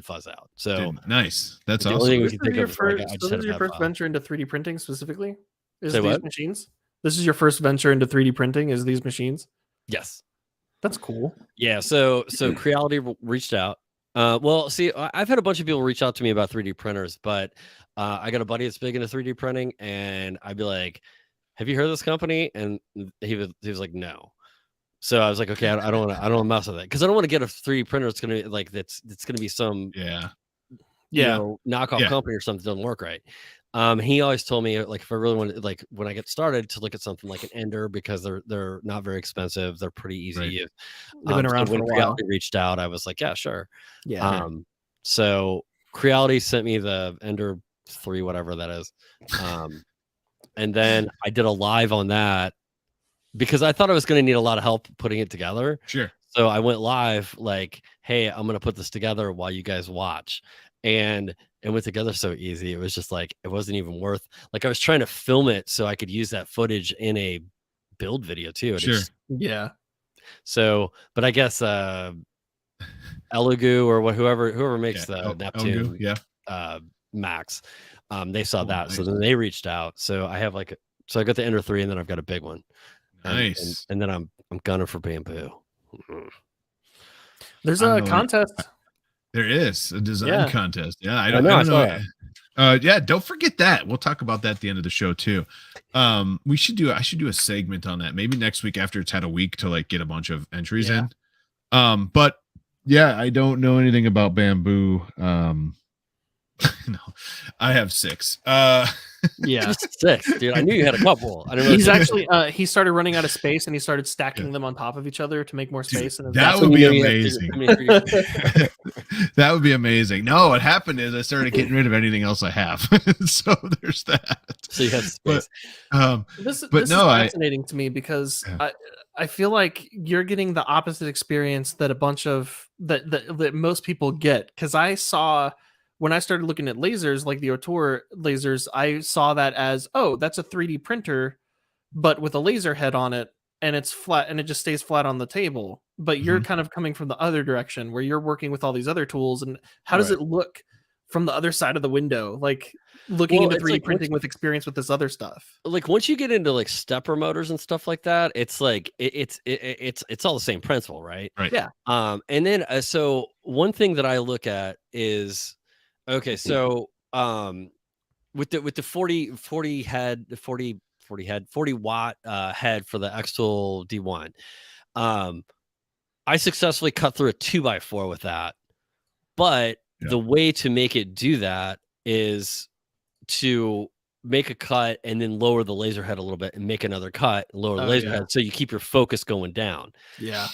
F: fuzz out. So
A: nice. That's
F: the
A: awesome.
F: only thing we
B: This
F: can think
B: is
F: of is
B: this is your first venture into 3D printing specifically? Is
F: Say
B: these
F: what?
B: machines? This is your first venture into 3D printing? Is these machines?
F: Yes.
B: That's cool.
F: Yeah. So Creality reached out. Well, see, I've had a bunch of people reach out to me about 3D printers, but I got a buddy that's big into 3D printing, and I'd be like, "Have you heard of this company?" And he was like, "No." So I was like, "Okay, I don't want to mess with it, because I don't want to get a 3D printer that's gonna be like that's gonna be some knockoff company or something doesn't work right. He always told me, like, if I really wanted, like, when I get started, to look at something like an Ender, because they're not very expensive, they're pretty easy.
B: They've been around
F: so
B: for
F: when
B: a while.
F: Creality reached out, I was like, yeah, sure.
B: Yeah.
F: So Creality sent me the Ender 3, whatever that is, and then I did a live on that because I thought I was going to need a lot of help putting it together.
A: Sure.
F: So I went live, like, hey, I'm going to put this together while you guys watch. And it went together so easy. It was just like, it wasn't even worth, like, I was trying to film it so I could use that footage in a build video too.
A: Sure.
B: Yeah.
F: So, but I guess Elugu or whoever makes the Neptune Max, they saw that. Nice. So then they reached out. So I have so I got the Ender 3, and then I've got a big one.
A: Nice.
F: And then I'm gunning for bamboo.
B: There's a contest.
A: There is a design contest. Yeah, I don't know. Don't forget that. We'll talk about that at the end of the show too. I should do a segment on that. Maybe next week after it's had a week to like get a bunch of entries in. But yeah, I don't know anything about bamboo. No, I have 6.
B: Yeah,
F: 6, dude. I knew you had a couple. I don't know.
B: He's actually he started running out of space, and he started stacking them on top of each other to make more space.
A: Dude, and that would be amazing. That would be amazing. No, what happened is I started getting rid of anything else I have. So there's that.
F: So you have space.
B: This is fascinating to me because I feel like you're getting the opposite experience that a bunch of that most people get. Because I saw, when I started looking at lasers, like the Otor lasers, I saw that as, oh, that's a 3D printer, but with a laser head on it, and it's flat, and it just stays flat on the table. But you're kind of coming from the other direction, where you're working with all these other tools. And how does it look from the other side of the window? Like looking into 3D printing with experience with this other stuff.
F: Like once you get into like stepper motors and stuff like that, it's like it's all the same principle, right?
A: Right.
B: Yeah.
F: And then so one thing that I look at is, okay, so with the 40 watt head for the X-Tool D1, I successfully cut through a 2x4 with that. But the way to make it do that is to make a cut and then lower the laser head a little bit and make another cut and lower the laser head, so you keep your focus going down.
B: Yeah.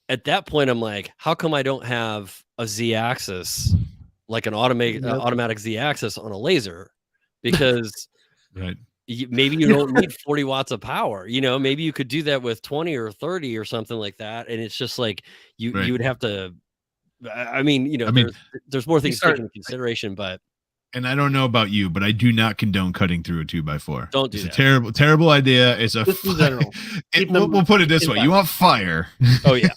F: At that point, I'm like, how come I don't have a Z-axis, like an automatic Z-axis on a laser? Because maybe you don't need 40 watts of power. Maybe you could do that with 20 or 30 or something like that. And it's just like you would have to. I mean, there's more things to take into consideration, but.
A: And I don't know about you, but I do not condone cutting through a 2x4.
F: Don't do
A: that.
F: It's
A: a terrible idea. It's a we'll put it this way. You want fire.
F: Oh yeah.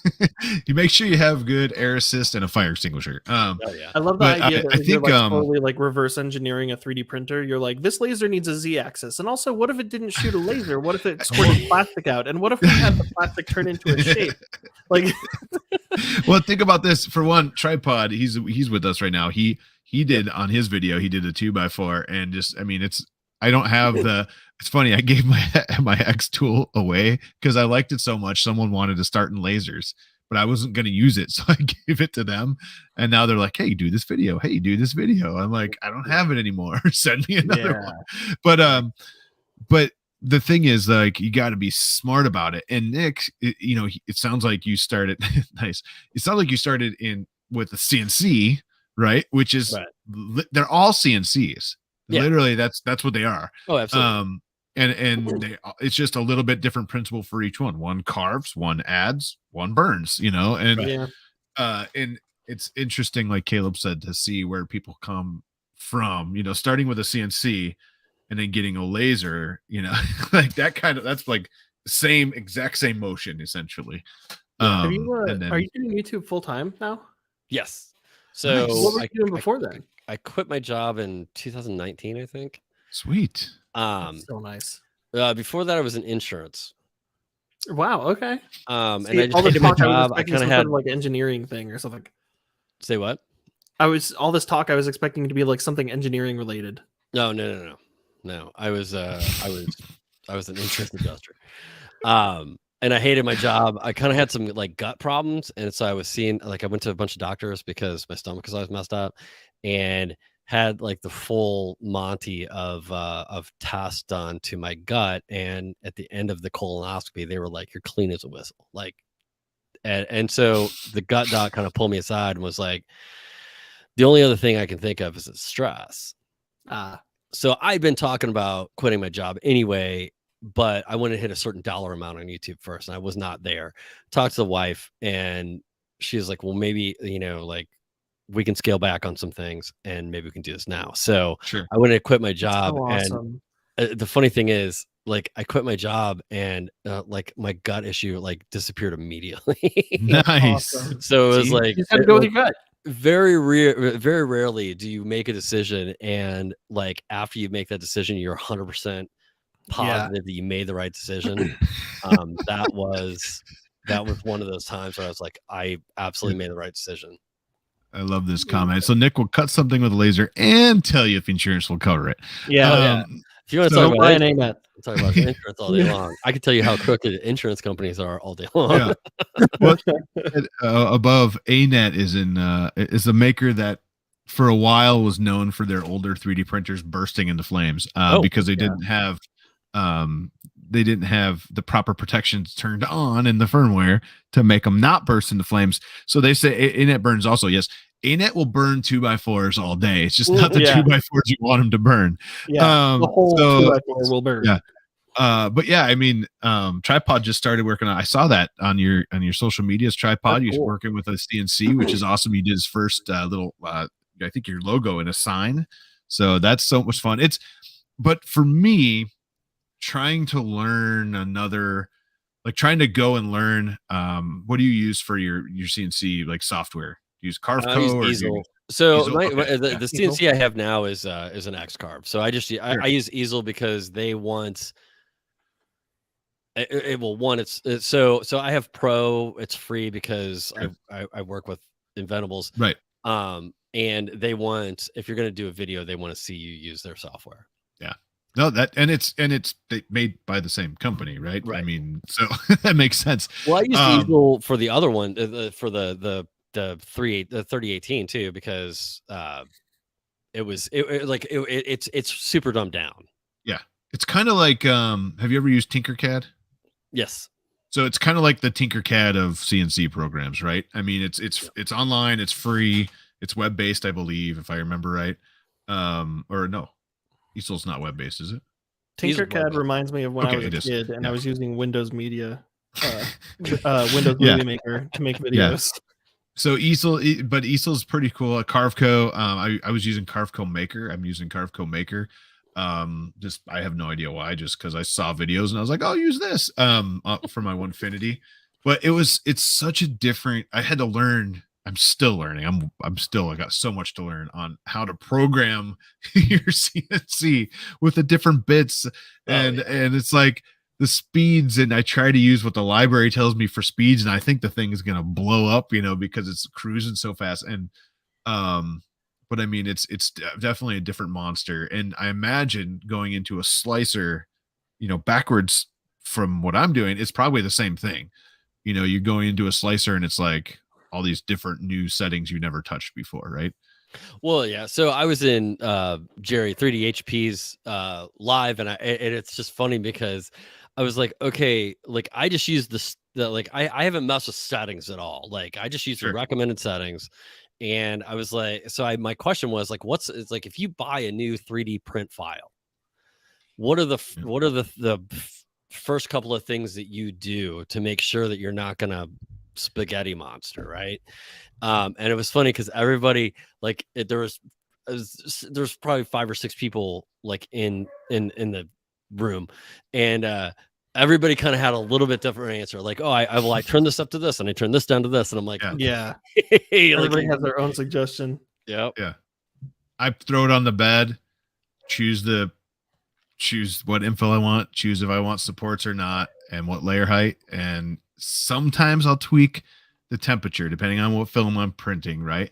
A: You make sure you have good air assist and a fire extinguisher.
B: I love the idea that you're totally like reverse engineering a 3D printer. You're like, this laser needs a Z-axis. And also, what if it didn't shoot a laser? What if it squirted plastic out? And what if we had the plastic turn into a shape? Like
A: well, think about this. For one, Tripod, he's with us right now. He did on his video, he did a 2x4, and just, I mean, I don't have it's funny. I gave my X tool away because I liked it so much. Someone wanted to start in lasers, but I wasn't going to use it. So I gave it to them, and now they're like, hey, do this video. Hey, do this video. I'm like, I don't have it anymore. Send me another one. But the thing is, like, you got to be smart about it. And Nick, it sounds like you started nice. It sounds like you started with the CNC, right? Which is they're all CNCs. Literally, that's what they are.
F: Oh, absolutely.
A: And it's just a little bit different principle for each one. One carves, one adds, one burns. And it's interesting, like Caleb said, to see where people come from. Starting with a CNC and then getting a laser. Like that that's like the exact same motion essentially.
B: Are you doing YouTube full time now?
F: Yes. So
B: what were you doing before then?
F: I quit my job in 2019, I think.
A: Sweet.
B: So nice.
F: Before that, I was in insurance.
B: Wow. Okay.
F: And I just hated my job. I kind of had
B: like engineering thing or something.
F: Say what?
B: All this talk I was expecting to be like something engineering related.
F: No. I was an insurance adjuster. And I hated my job. I kind of had some like gut problems. And so I was seeing, like, I went to a bunch of doctors because my stomach was always messed up. and had like the full Monty of tests done to my gut. And at the end of the colonoscopy, they were like, "You're clean as a whistle." Like, and so the gut doc kind of pulled me aside and was like, "The only other thing I can think of is stress." So I'd been talking about quitting my job anyway, but I wanted to hit a certain dollar amount on YouTube first, and I was not there. Talked to the wife, and she was like, "Well, maybe, like we can scale back on some things, and maybe we can do this now." So
A: Sure.
F: I wanted to quit my job.
B: So awesome.
F: And the funny thing is, like, I quit my job, and like my gut issue like disappeared immediately.
A: Nice.
B: Awesome.
F: So it was
B: See?
F: like,
B: You just gotta go with your gut.
F: very rarely do you make a decision, and like after you make that decision, you're 100% positive that you made the right decision. That was one of those times where I was like, I absolutely made the right decision.
A: I love this comment. So Nick will cut something with a laser and tell you if insurance will cover it.
B: Yeah.
F: If you want to
A: So-
F: talk
B: Buy
F: about
B: an AMET.
F: talk about insurance all day long, I can tell you how crooked insurance companies are all day long.
A: Yeah. Well, above ANET is a maker that for a while was known for their older 3D printers bursting into flames because they didn't have the proper protections turned on in the firmware to make them not burst into flames. So they say ANET burns also. Yes, ANET will burn 2x4s all day. It's just not the 2x4s you want them to burn.
B: Yeah, the whole 2x4 will burn.
A: Yeah. But yeah, I mean, Tripod just started working on. I saw that on your social medias. Tripod, you're working with a CNC, which is awesome. You did his first little, I think your logo in a sign. So that's so much fun. But for me, trying to learn trying to go and learn, what do you use for your CNC like software? Do you use Carveco or
F: Easel? So
A: Easel? Okay.
F: the CNC I have now is an X-Carve. So I use Easel because they want. So I have Pro. It's free because I work with Inventables,
A: right?
F: And they want, if you're going to do a video, they want to see you use their software.
A: Yeah, no, it's made by the same company, right? I mean, so that makes sense.
F: Well, I used Easel for the other one, for the 3018 too, because it's super dumbed down.
A: Yeah, it's kind of like have you ever used Tinkercad?
F: Yes.
A: So it's kind of like the Tinkercad of CNC programs, right? I mean, it's online, it's free, it's web based, I believe, if I remember right. Or no, Easel's not web based, is it?
B: Tinkercad reminds me of when I was a kid and I was using Windows Media, Windows Movie Maker to make videos.
A: Yeah. So Easel's pretty cool. Carveco, I was using Carveco Maker. I'm using Carveco Maker. I have no idea why, just because I saw videos and I was like, I'll use this for my Onefinity. But it's such a different, I had to learn. I'm still learning. I got so much to learn on how to program your CNC with the different bits. And it's like the speeds, and I try to use what the library tells me for speeds, and I think the thing is going to blow up, because it's cruising so fast. And but I mean, it's definitely a different monster. And I imagine going into a slicer, backwards from what I'm doing, it's probably the same thing. You're going into a slicer and it's like all these different new settings you never touched before, right?
F: Well, yeah. So I was in Jerry 3D HP's live, and it's just funny because I was like, okay, like I just use I haven't messed with settings at all. Like I just use the recommended settings. And I was like, my question was like, it's like, if you buy a new 3D print file, what are the first couple of things that you do to make sure that you're not going to spaghetti monster, right? And it was funny because everybody, like, there's probably 5 or 6 people like in the room, and everybody kind of had a little bit different answer. Like, oh, I turn this up to this and I turn this down to this, and I'm like,
B: yeah.
F: Hey,
B: everybody has their own suggestion.
F: Yeah.
A: I throw it on the bed, choose what info I want, choose if I want supports or not, and what layer height, and sometimes I'll tweak the temperature depending on what film I'm printing, right?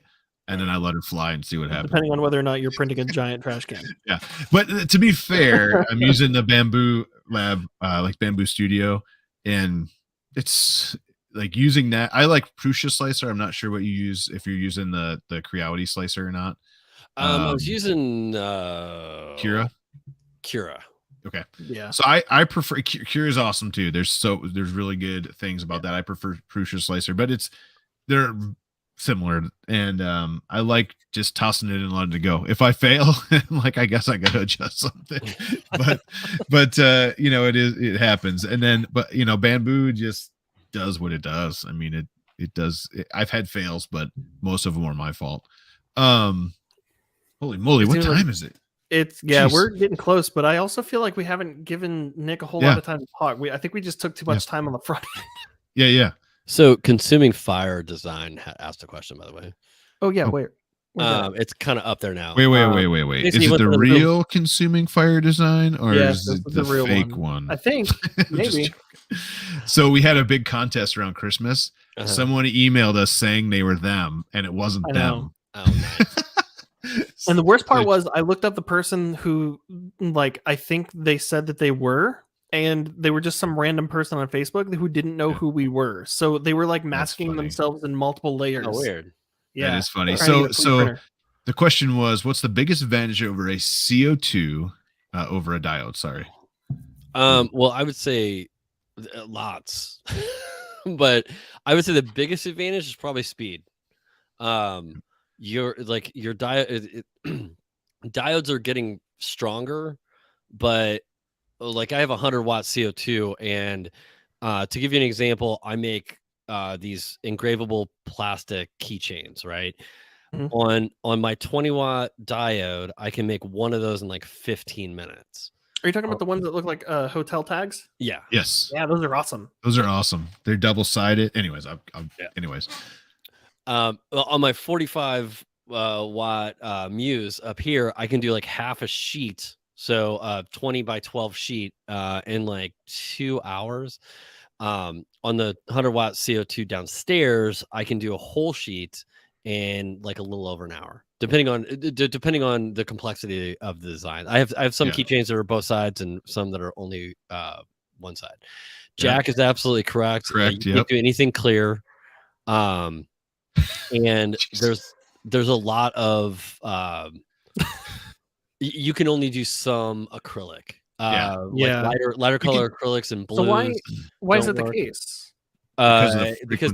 A: And then I let her fly and see what happens.
B: Depending on whether or not you're printing a giant trash can.
A: Yeah. But to be fair, I'm using the Bamboo Lab, like Bamboo Studio, and it's like using that. I like Prusa slicer. I'm not sure what you use, if you're using the Creality slicer or not.
F: I was using
A: Cura. Okay.
B: Yeah.
A: So I prefer Cura is awesome too. There's really good things about that. I prefer Prusa Slicer, but they're similar, and I like just tossing it in and letting it go. If I fail, like I guess I gotta adjust something. but it happens. And then Bamboo just does what it does. I mean it does. I've had fails, but most of them are my fault. Holy moly, what time is it?
B: Jeez. We're getting close, but I also feel like we haven't given Nick a whole lot of time to talk. I think we just took too much time on the front.
A: Yeah.
F: So Consuming Fire Design asked a question, by the way.
B: Oh yeah, wait.
F: It's kind of up there now.
A: Wait. Is it the real Consuming Fire Design, or is it the real fake one?
B: I think maybe.
A: So we had a big contest around Christmas. Someone emailed us saying they were them, and it wasn't them.
F: Oh, nice.
B: And the worst part was I looked up the person who, I think they said that they were, and they were just some random person on Facebook who didn't know who we were. So they were masking themselves in multiple layers.
F: Oh, weird.
A: Yeah, that is funny. So the question was, what's the biggest advantage over a CO2 over a diode? Sorry.
F: Well, I would say lots, but I would say the biggest advantage is probably speed. Your diode diodes are getting stronger, but I have 100-watt CO2, and to give you an example, I make these engravable plastic keychains, right? Mm-hmm. On my 20-watt diode, I can make one of those in 15 minutes.
B: Are you talking about the ones that look like hotel tags?
F: Yeah.
A: Yes.
B: Yeah, those are awesome.
A: They're double-sided. Anyways, anyways.
F: On my 45 watt Muse up here, I can do half a sheet, so 20 by 12 sheet in 2 hours. On the 100-watt CO2 downstairs, I can do a whole sheet in a little over an hour, depending on the complexity of the design. I have some keychains that are both sides and some that are only one side. Jack is absolutely correct. You can't do anything clear. And there's a lot of you can only do some acrylic. Lighter color acrylics and blues.
B: So why is that the case?
F: Because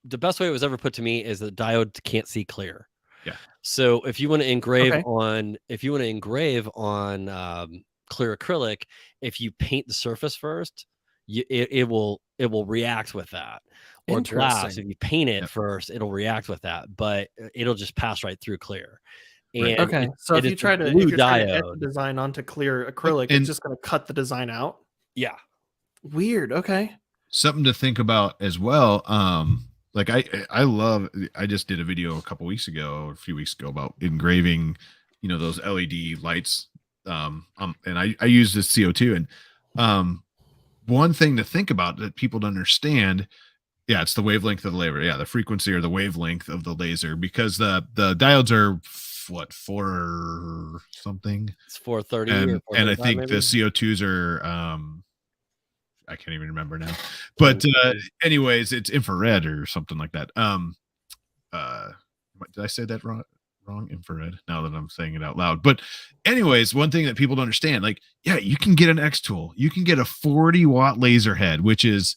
F: the best way it was ever put to me is the diode can't see clear.
A: Yeah.
F: So if you want to engrave on clear acrylic, if you paint the surface first, it will react with that. Or glass, if you paint it first, it'll react with that, but it'll just pass right through clear. And
B: so if you're trying to etch the design onto clear acrylic, it's just going to cut the design out.
F: Yeah.
B: Weird. Okay.
A: Something to think about as well. I just did a video a couple weeks ago or a few weeks ago about engraving, those LED lights. And I use this CO2, and one thing to think about that people don't understand. Yeah, it's the wavelength of the laser. Yeah, the frequency or the wavelength of the laser, because the diodes are 4 something.
F: It's 430,
A: and I think maybe? The CO2s are I can't even remember now. But anyways, it's infrared or something like that. Did I say that wrong? Infrared, now that I'm saying it out loud. But anyways, one thing that people don't understand, you can get an X tool. You can get a 40-watt laser head, which is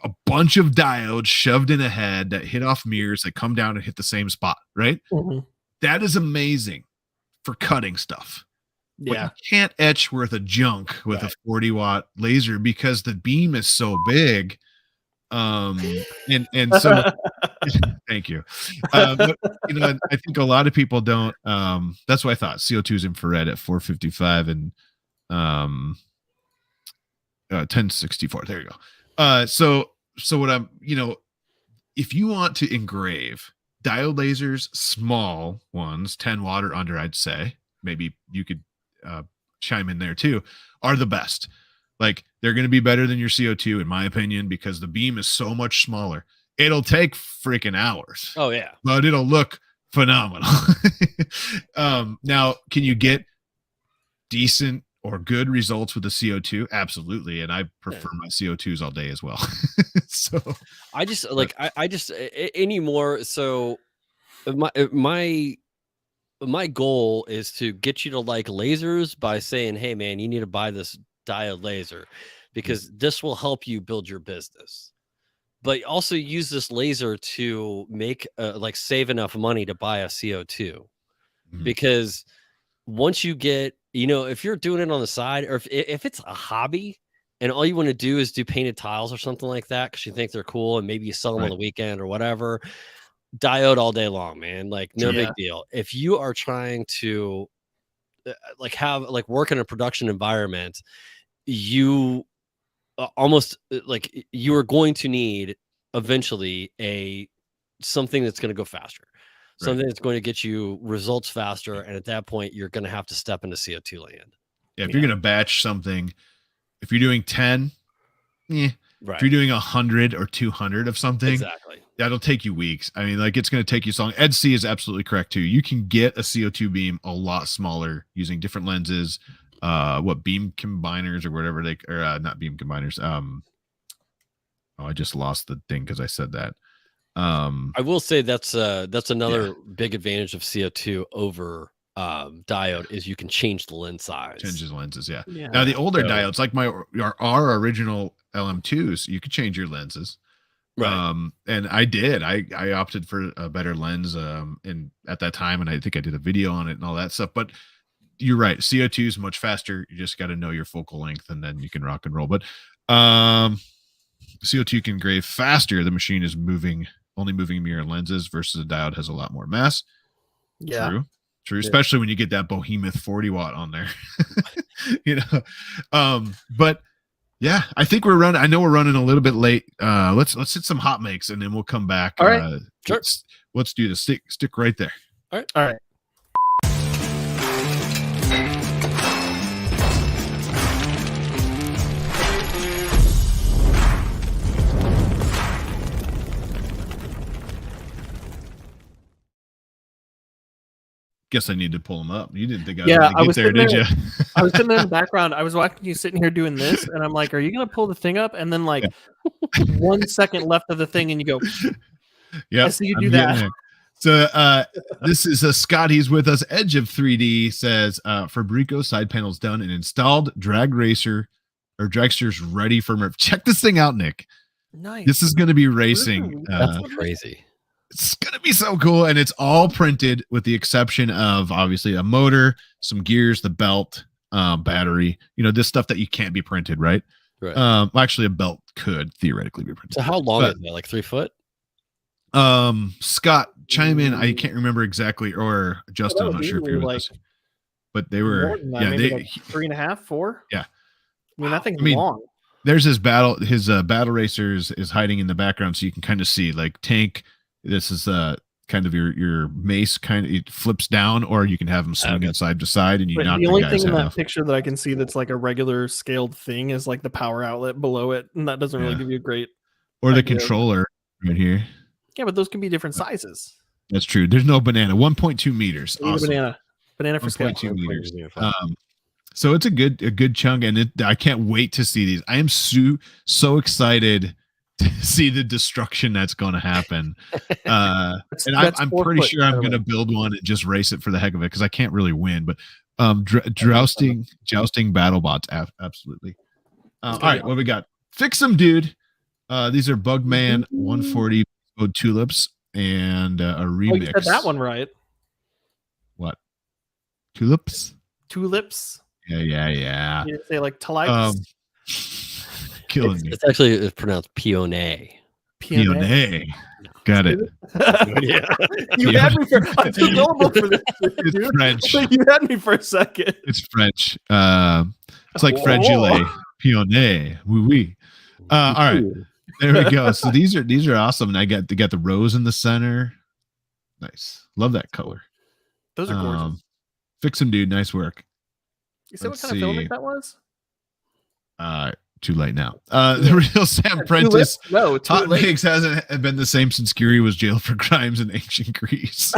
A: a bunch of diodes shoved in a head that hit off mirrors that come down and hit the same spot, right? Mm-hmm. That is amazing for cutting stuff. Yeah. But you can't etch worth of junk with a 40-watt laser because the beam is so big. And so thank you. But, I think a lot of people don't. That's why I thought CO2 is infrared at 455 and 1064. There you go. So what I'm, if you want to engrave diode lasers, small ones, 10 watt or under, I'd say, maybe you could chime in there too, are the best. They're going to be better than your CO2, in my opinion, because the beam is so much smaller. It'll take freaking hours.
F: Oh yeah.
A: But it'll look phenomenal. Now, can you get decent or good results with the CO2? Absolutely. And I prefer my CO2s all day as well. So
F: I just anymore. So my goal is to get you to like lasers by saying, hey man, you need to buy this diode laser because this will help you build your business. But also use this laser to make like save enough money to buy a CO2. Because once you get, if you're doing it on the side, or if it's a hobby and all you want to do is do painted tiles or something like that because you think they're cool and maybe you sell them on the weekend or whatever, diode all day long, man. Like no big deal. If you are trying to work in a production environment, you almost like you are going to need eventually something that's going to go faster, something that's going to get you results faster. And at that point, you're going to have to step into CO2 land.
A: Yeah. If you're going to batch something, if you're doing 10, if you're doing 100 or 200 of something,
F: exactly,
A: that'll take you weeks. I mean, like it's going to take you so long. Ed C is absolutely correct too. You can get a CO2 beam a lot smaller using different lenses, beam combiners or whatever not beam combiners. I just lost the thing because I said that.
F: I will say that's another big advantage of CO2 over diode is you can change the lens size.
A: Changes lenses, yeah. Now the older diodes, like our original LM2s, you could change your lenses.
F: Right.
A: And I did. I opted for a better lens at that time, and I think I did a video on it and all that stuff. But you're right, CO2 is much faster. You just got to know your focal length, and then you can rock and roll. But CO2 can engrave faster. The machine is only moving mirror lenses versus a diode has a lot more mass.
B: Yeah.
A: True. Especially when you get that behemoth 40 watt on there. But yeah, I think I know we're running a little bit late. Let's hit some HotMakes and then we'll come back.
B: All right.
A: Sure. Let's do this. Stick right there.
B: All right.
A: Guess I need to pull them up. You didn't think I was going to get there, did you?
B: I was sitting there in the background. I was watching you sitting here doing this, and I'm like, are you going to pull the thing up? And then 1 second left of the thing, and you go,
A: yeah,
B: I see you do that.
A: So this is Scott. He's with us. Edge of 3D says, Fabrico side panels done and installed. Dragster's ready for Murph. Check this thing out, Nick.
B: Nice.
A: This is going to be racing.
F: That's crazy.
A: It's going to be so cool. And it's all printed with the exception of obviously a motor, some gears, the belt, battery, this stuff that you can't be printed. Right. Actually a belt could theoretically be printed.
F: So how long is it? Like 3 foot?
A: Scott, chime in. I can't remember exactly, or Justin, I'm not sure if you're with us, but they were,
B: maybe 3.5, 4.
A: Yeah.
B: I mean, that thing's long.
A: There's his battle racers is hiding in the background. So you can kind of see tank. This is kind of your mace it flips down, or you can have them swinging side to side, and knock
B: the only
A: guy's
B: thing in
A: head
B: that
A: off.
B: picture that I can see that's like a regular scaled thing is like the power outlet below it, and that doesn't really give you a great.
A: Or the controller right here.
B: Yeah, but those can be different sizes.
A: That's true. There's no banana. 1.2 meters.
B: Awesome. Banana for scale.
A: 1.2 meters. So it's a good chunk, and I can't wait to see these. I am so excited to see the destruction that's going to happen. And I'm pretty sure I'm going to build one and just race it for the heck of it because I can't really win. But jousting battle bots, absolutely. All right, what we got? Fix them, dude. These are Bugman 140 tulips and a remix.
B: Oh, you said that one right.
A: What? Tulips?
B: Tulips.
A: Yeah.
B: You say like tulips.
A: Killing me.
F: It's actually pronounced peony.
A: Peony. Got it.
B: You had me for. I'm too gullible for this.
A: It's French.
B: You had me for a second.
A: It's French. It's like fragile. Peony. Oui, oui. All right. There we go. So these are awesome. And they got the rose in the center. Nice. Love that color.
B: Those are gorgeous.
A: Fix them, dude. Nice work.
B: You said what kind of filament that was?
A: Too late now. The real Sam Prentice. HotMakes hasn't been the same since Curie was jailed for crimes in ancient Greece.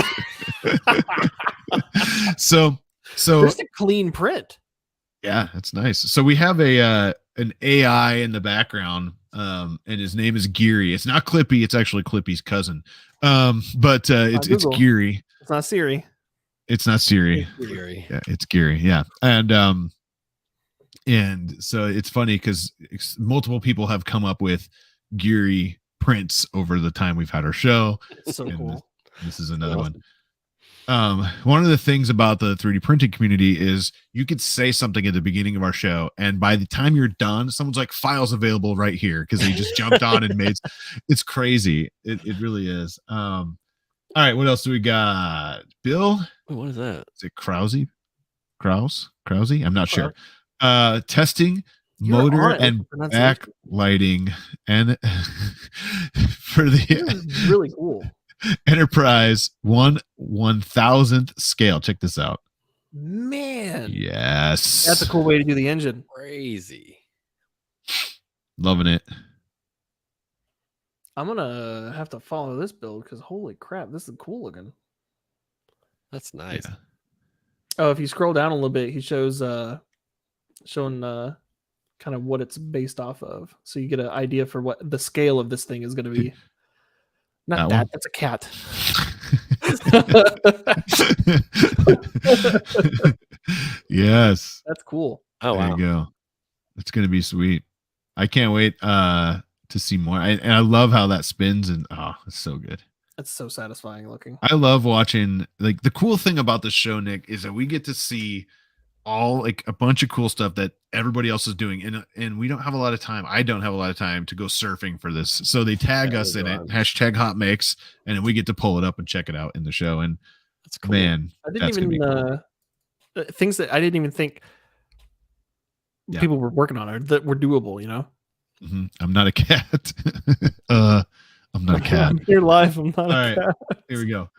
A: so
B: just a clean print.
A: Yeah, that's nice. So we have an AI in the background and his name is Geary. It's not Clippy. It's actually Clippy's cousin. But it's Geary.
B: It's not Siri.
A: It's not Siri.
F: It's Geary.
A: Yeah, it's Geary. Yeah, and so it's funny because multiple people have come up with Geary prints over the time we've had our show.
B: It's so cool.
A: This is another one. One of the things about the 3D printing community is you could say something at the beginning of our show, and by the time you're done, someone's like, files available right here, because they just jumped on and made it's crazy. It really is. All right, what else do we got? Bill?
F: What is that?
A: Is it Krause? I'm not sure. Testing motor and backlighting and for the
B: really cool
A: Enterprise 1/1000th scale. Check this out.
B: Man.
A: Yes.
B: That's a cool way to do the engine.
F: Crazy.
A: Loving it.
B: I'm gonna have to follow this build because holy crap, this is cool looking.
F: That's nice.
A: Yeah.
B: Oh, if you scroll down a little bit, he shows showing kind of what it's based off of, so you get an idea for what the scale of this thing is going to be. Not that. That's a cat.
A: Yes.
B: That's cool.
F: Oh,
A: there you go. It's going to be sweet. I can't wait to see more. And I love how that spins, and it's so good.
B: It's so satisfying looking.
A: I love watching, like, the cool thing about this show, Nick, is that we get to see all like a bunch of cool stuff that everybody else is doing, and we don't have a lot of time. I don't have a lot of time to go surfing for this, so they tag us in it, #HotMakes, and then we get to pull it up and check it out in the show. And
F: that's cool.
A: Man,
B: I didn't even cool. Things that I didn't even think people were working on it that were doable, you know.
A: Mm-hmm. I'm not a cat. I'm not a cat.
B: I'm here live. I'm not a cat.
A: Here we go.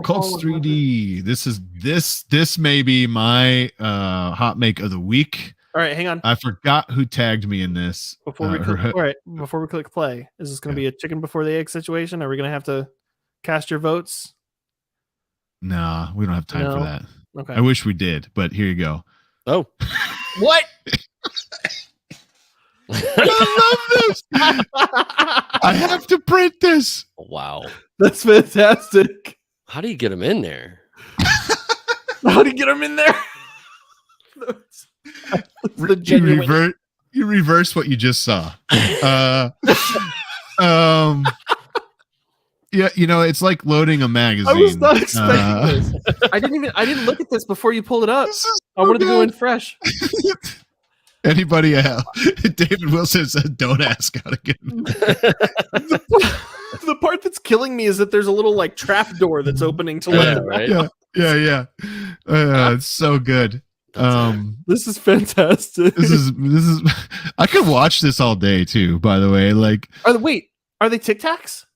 A: Colts 3D. This may be my hot make of the week.
B: All right, hang on.
A: I forgot who tagged me in this.
B: Before we click play, is this going to be a chicken before the egg situation? Are we going to have to cast your votes?
A: Nah, we don't have time for that.
B: Okay.
A: I wish we did, but here you go.
F: Oh,
B: what?
A: I love this. I have to print this.
F: Wow.
B: That's fantastic.
F: How do you get them in there?
B: How do you get them in there?
A: You reverse what you just saw. Yeah, you know, it's like loading a magazine.
B: I was not expecting this. I didn't look at this before you pulled it up. I wanted to go in fresh.
A: Anybody else? David Wilson said, "Don't ask how to get in."
B: The part that's killing me is that there's a little like trap door that's opening to let them out.
A: Yeah. It's so good.
B: This is fantastic.
A: This is. I could watch this all day too. By the way, like,
B: are they Tic Tacs?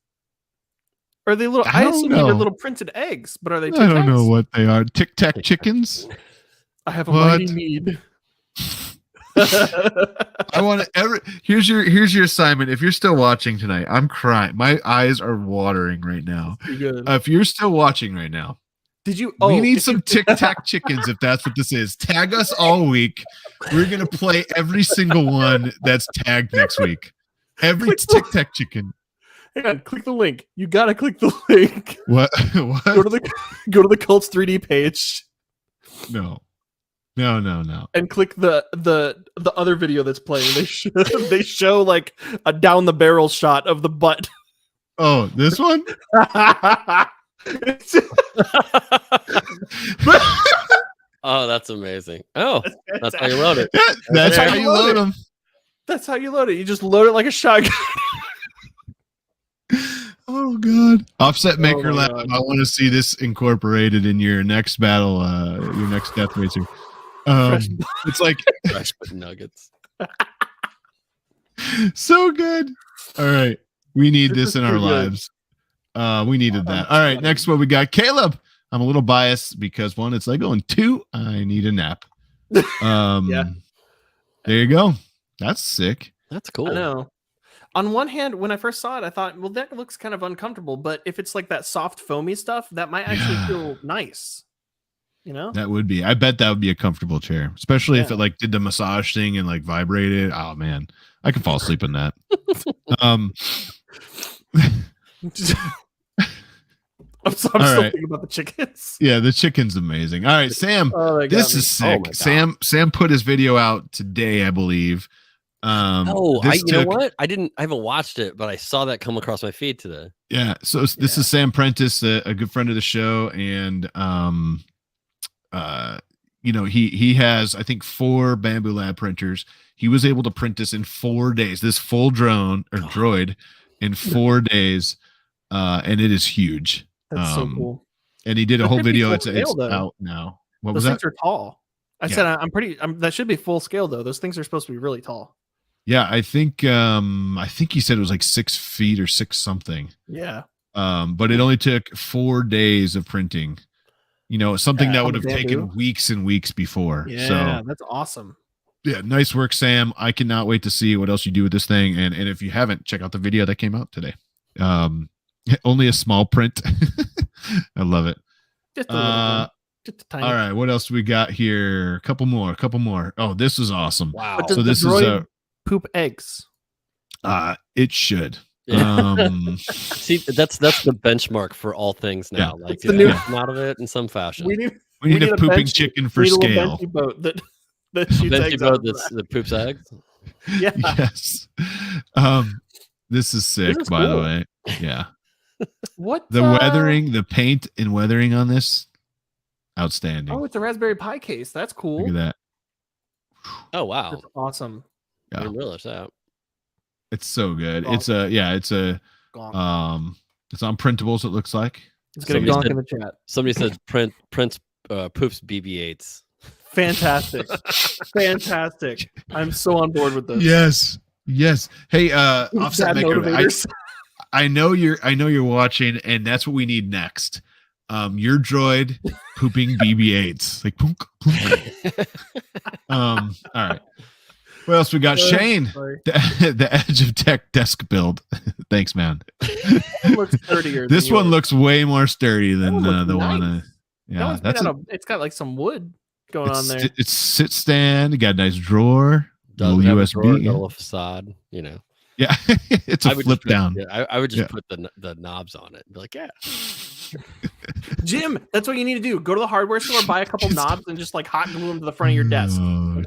B: Are they little? I assume they're little printed eggs, but are they Tic Tacs?
A: I don't know what they are. Tic Tac chickens.
B: I have a mighty need.
A: I want to here's your assignment. If you're still watching tonight, I'm crying. My eyes are watering right now. If you're still watching right now, we need some Tic Tac chickens. If that's what this is, tag us all week. We're gonna play every single one that's tagged next week. Every Tic Tac chicken.
B: Hang on, click the link. You gotta click the link.
A: What?
B: Go to the Cults 3D page.
A: No.
B: And click the other video that's playing. They show like a down the barrel shot of the butt.
A: Oh, this one?
F: Oh, that's amazing. Oh, that's how you load it.
A: That's how you load them.
B: That's how you load it. You just load it like a shotgun.
A: Oh god. Offset Maker Lab. I want to see this incorporated in your next battle, your next death racer. It's like
F: fresh but nuggets.
A: So good. All right. We need this in our lives. We needed that. All right. Next one we got Caleb. I'm a little biased because one, it's Lego, and two, I need a nap.
B: Yeah.
A: There you go. That's sick.
F: That's cool.
B: I know. On one hand, when I first saw it, I thought, well, that looks kind of uncomfortable. But if it's like that soft, foamy stuff, that might actually feel nice. You know,
A: that would be. I bet that would be a comfortable chair, especially if it like did the massage thing and like vibrated. Oh man, I can fall asleep in that.
B: I'm still thinking about the chickens.
A: Yeah, the chicken's amazing. All right, Sam, this is sick. Sam put his video out today, I believe.
F: You know what? I haven't watched it, but I saw that come across my feed today.
A: Yeah. So this is Sam Prentice, a good friend of the show, and he has, I think, 4 Bamboo Lab printers. He was able to print this in 4 days. This full drone or droid in 4 days, and it is huge.
B: That's so cool.
A: And he did a whole video. It's out now. What was that?
B: Those things are tall. I said that should be full scale though. Those things are supposed to be really tall.
A: Yeah, I think he said it was like 6 feet or 6 something.
B: Yeah.
A: But it only took 4 days of printing. Something that would have taken weeks and weeks before.
B: Yeah,
A: so
B: that's awesome.
A: Yeah, nice work, Sam. I cannot wait to see what else you do with this thing. And if you haven't, check out the video that came out today. Only a small print. I love it.
B: Just a little just a tiny.
A: All right, what else we got here? A couple more. Oh, this is awesome.
F: Wow.
B: So this is poop eggs.
A: It should.
F: See, that's the benchmark for all things now.
A: Yeah.
F: Like
B: come
F: out of it in some fashion.
A: We need a pooping chicken for scale.
B: A boat that shoots eggs out
F: that poops eggs.
B: Yeah.
A: Yes. This is sick, by the way. Yeah.
B: What
A: the weathering, the paint and weathering on this, outstanding.
B: Oh, it's a Raspberry Pi case. That's cool.
A: Look at that.
F: Oh wow,
B: that's awesome.
A: Yeah.
F: I didn't realize that.
A: It's so good.
B: Gonk.
A: It's on printables. It looks like.
B: It's gonna gonk in the chat.
F: Somebody said Prince poops BB-8s.
B: Fantastic. Fantastic. I'm so on board with this.
A: Yes. Hey, Offset Maker. I know you're watching, and that's what we need next. Your droid pooping BB-8s. Like poop. All right. What else we got? Shane, the Edge of Tech desk build. Thanks, man.
B: It looks sturdier.
A: This one looks way more sturdy than the
B: nice.
A: one. Yeah,
B: it's got like some wood going on there.
A: It's sit stand. You got a nice drawer.
F: Doesn't
A: little
F: have
A: USB.
F: A drawer, little facade.
A: Yeah, it's a flip down.
F: I would just put the knobs on it and be like, yeah.
B: Jim, that's what you need to do. Go to the hardware store, buy a couple knobs, and just like hot glue them to the front of your desk.
A: Oh,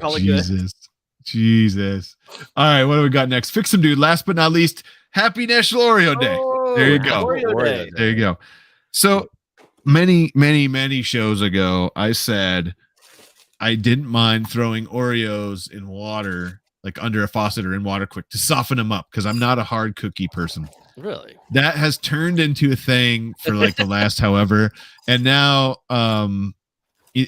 A: Jesus. All right, what do we got next? Fix 'em, dude. Last but not least, happy National Oreo Day. There you go.
B: Oreo Day.
A: There you go. So many shows ago, I said I didn't mind throwing Oreos in water, like under a faucet or in water quick, to soften them up, because I'm not a hard cookie person.
F: Really?
A: That has turned into a thing for like the last however. And now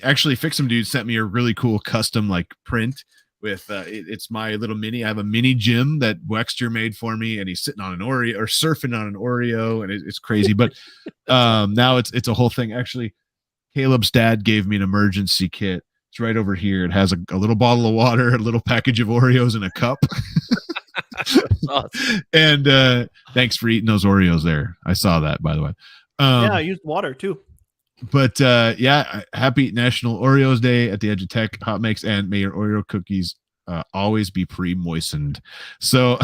A: actually Fix 'em Dude sent me a really cool custom like print with it's my little mini. I have a mini Jim that Wexter made for me, and he's sitting on an Oreo or surfing on an Oreo, and it's crazy. But now it's a whole thing. Actually, Caleb's dad gave me an emergency kit. It's right over here. It has a little bottle of water, a little package of Oreos, and a cup.
F: Awesome.
A: And thanks for eating those Oreos there. I saw that, by the way.
B: I used water too.
A: But happy National Oreos Day at the Edge of Tech HotMakes, and may your Oreo cookies always be pre-moistened. So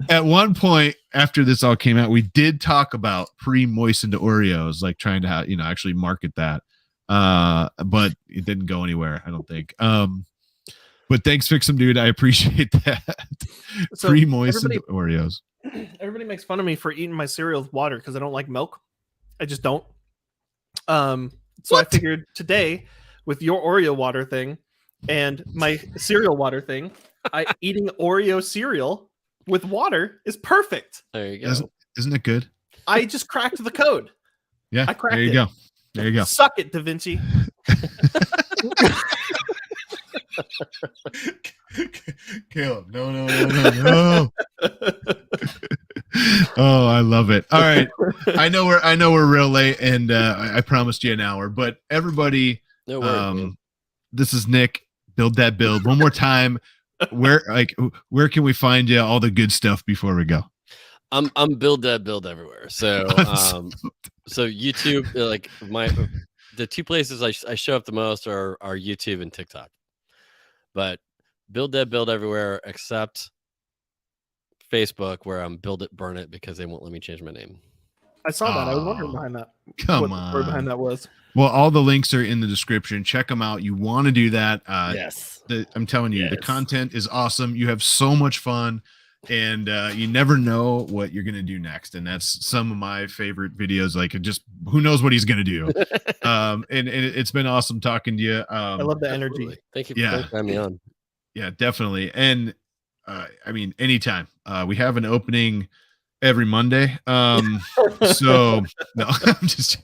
A: at one point after this all came out, we did talk about pre-moistened Oreos, like trying to actually market that. But it didn't go anywhere, I don't think. But thanks, Fix 'em Dude. I appreciate that.
B: So
A: pre-moistened Oreos.
B: Everybody makes fun of me for eating my cereal with water because I don't like milk. I just don't. So I figured today, with your Oreo water thing and my cereal water thing, eating Oreo cereal with water is perfect.
F: There you go.
A: Isn't it good?
B: I just cracked the code.
A: Yeah,
B: I cracked
A: there you
B: it.
A: go. There you go.
B: Suck it, Da Vinci.
A: Caleb, no. Oh, I love it. All right. I know we're real late, and I promised you an hour, but everybody,
F: No worries,
A: this is Nick. Build that build one more time. Where can we find you? All the good stuff before we go.
F: I'm build that build everywhere. So so YouTube, like the two places I show up the most are YouTube and TikTok. But build that build everywhere except Facebook where I'm build it, burn it because they won't let me change my name.
B: I saw that. I was wondering behind that.
A: Come
B: what
A: on.
B: the story behind that was.
A: Well, all the links are in the description. Check them out. You want to do that.
F: Yes.
A: I'm telling you, the
F: Yes.
A: content is awesome. You have so much fun, and you never know what you're going to do next. And that's some of my favorite videos. Like, just who knows what he's going to do. And it's been awesome talking to you.
B: I love the energy.
F: Absolutely. Thank you
A: Yeah.
F: for having me on.
A: Yeah, definitely. And I mean, anytime. We have an opening every Monday. So no, I'm just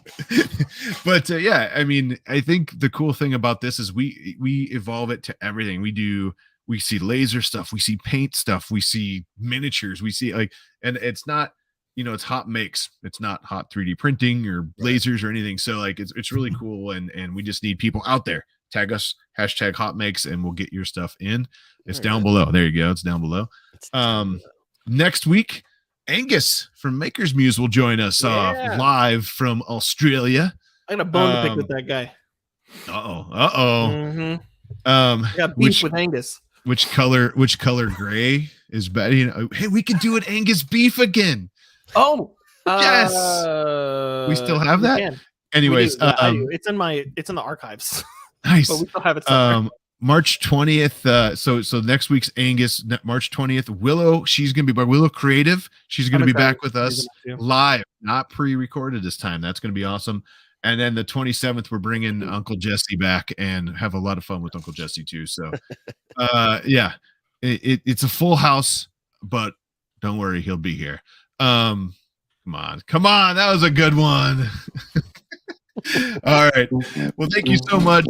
A: but yeah, I mean, I think the cool thing about this is we evolve it to everything. We see laser stuff, we see paint stuff, we see miniatures, we see like, and it's not, it's HotMakes. It's not hot 3D printing or lasers or anything. So like it's really cool, and we just need people out there. Tag us, hashtag HotMakes, and we'll get your stuff in. It's down below. There you go. It's down below. Next week, Angus from Maker's Muse will join us live from Australia.
B: I got a bone to pick with that guy.
A: Mm-hmm.
B: I got beef with Angus.
A: Which color gray is better? Hey, we could do an Angus beef again.
B: Oh,
A: yes. We still have that.
B: Can.
A: Anyways,
B: it's in the archives.
A: Nice.
B: But we still have it somewhere.
A: March 20th. So next week's Angus, March 20th. Willow, she's gonna be by Willow Creative. She's gonna be back with us live, not pre-recorded this time. That's gonna be awesome. And then the 27th, we're bringing Uncle Jesse back and have a lot of fun with Uncle Jesse too. So, yeah, it's a full house, but don't worry, he'll be here. Come on, that was a good one. All right. Well, thank you so much.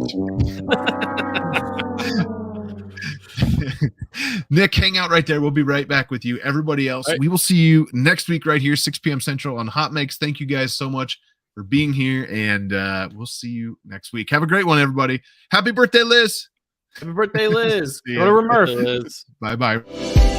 A: Nick, hang out right there. We'll be right back with you. Everybody else, we will see you next week right here, 6 p.m. Central on HotMakes. Thank you guys so much for being here, and we'll see you next week. Have a great one, everybody. Happy birthday, Liz.
B: Happy birthday, Liz. Go to Murph.
A: Bye-bye.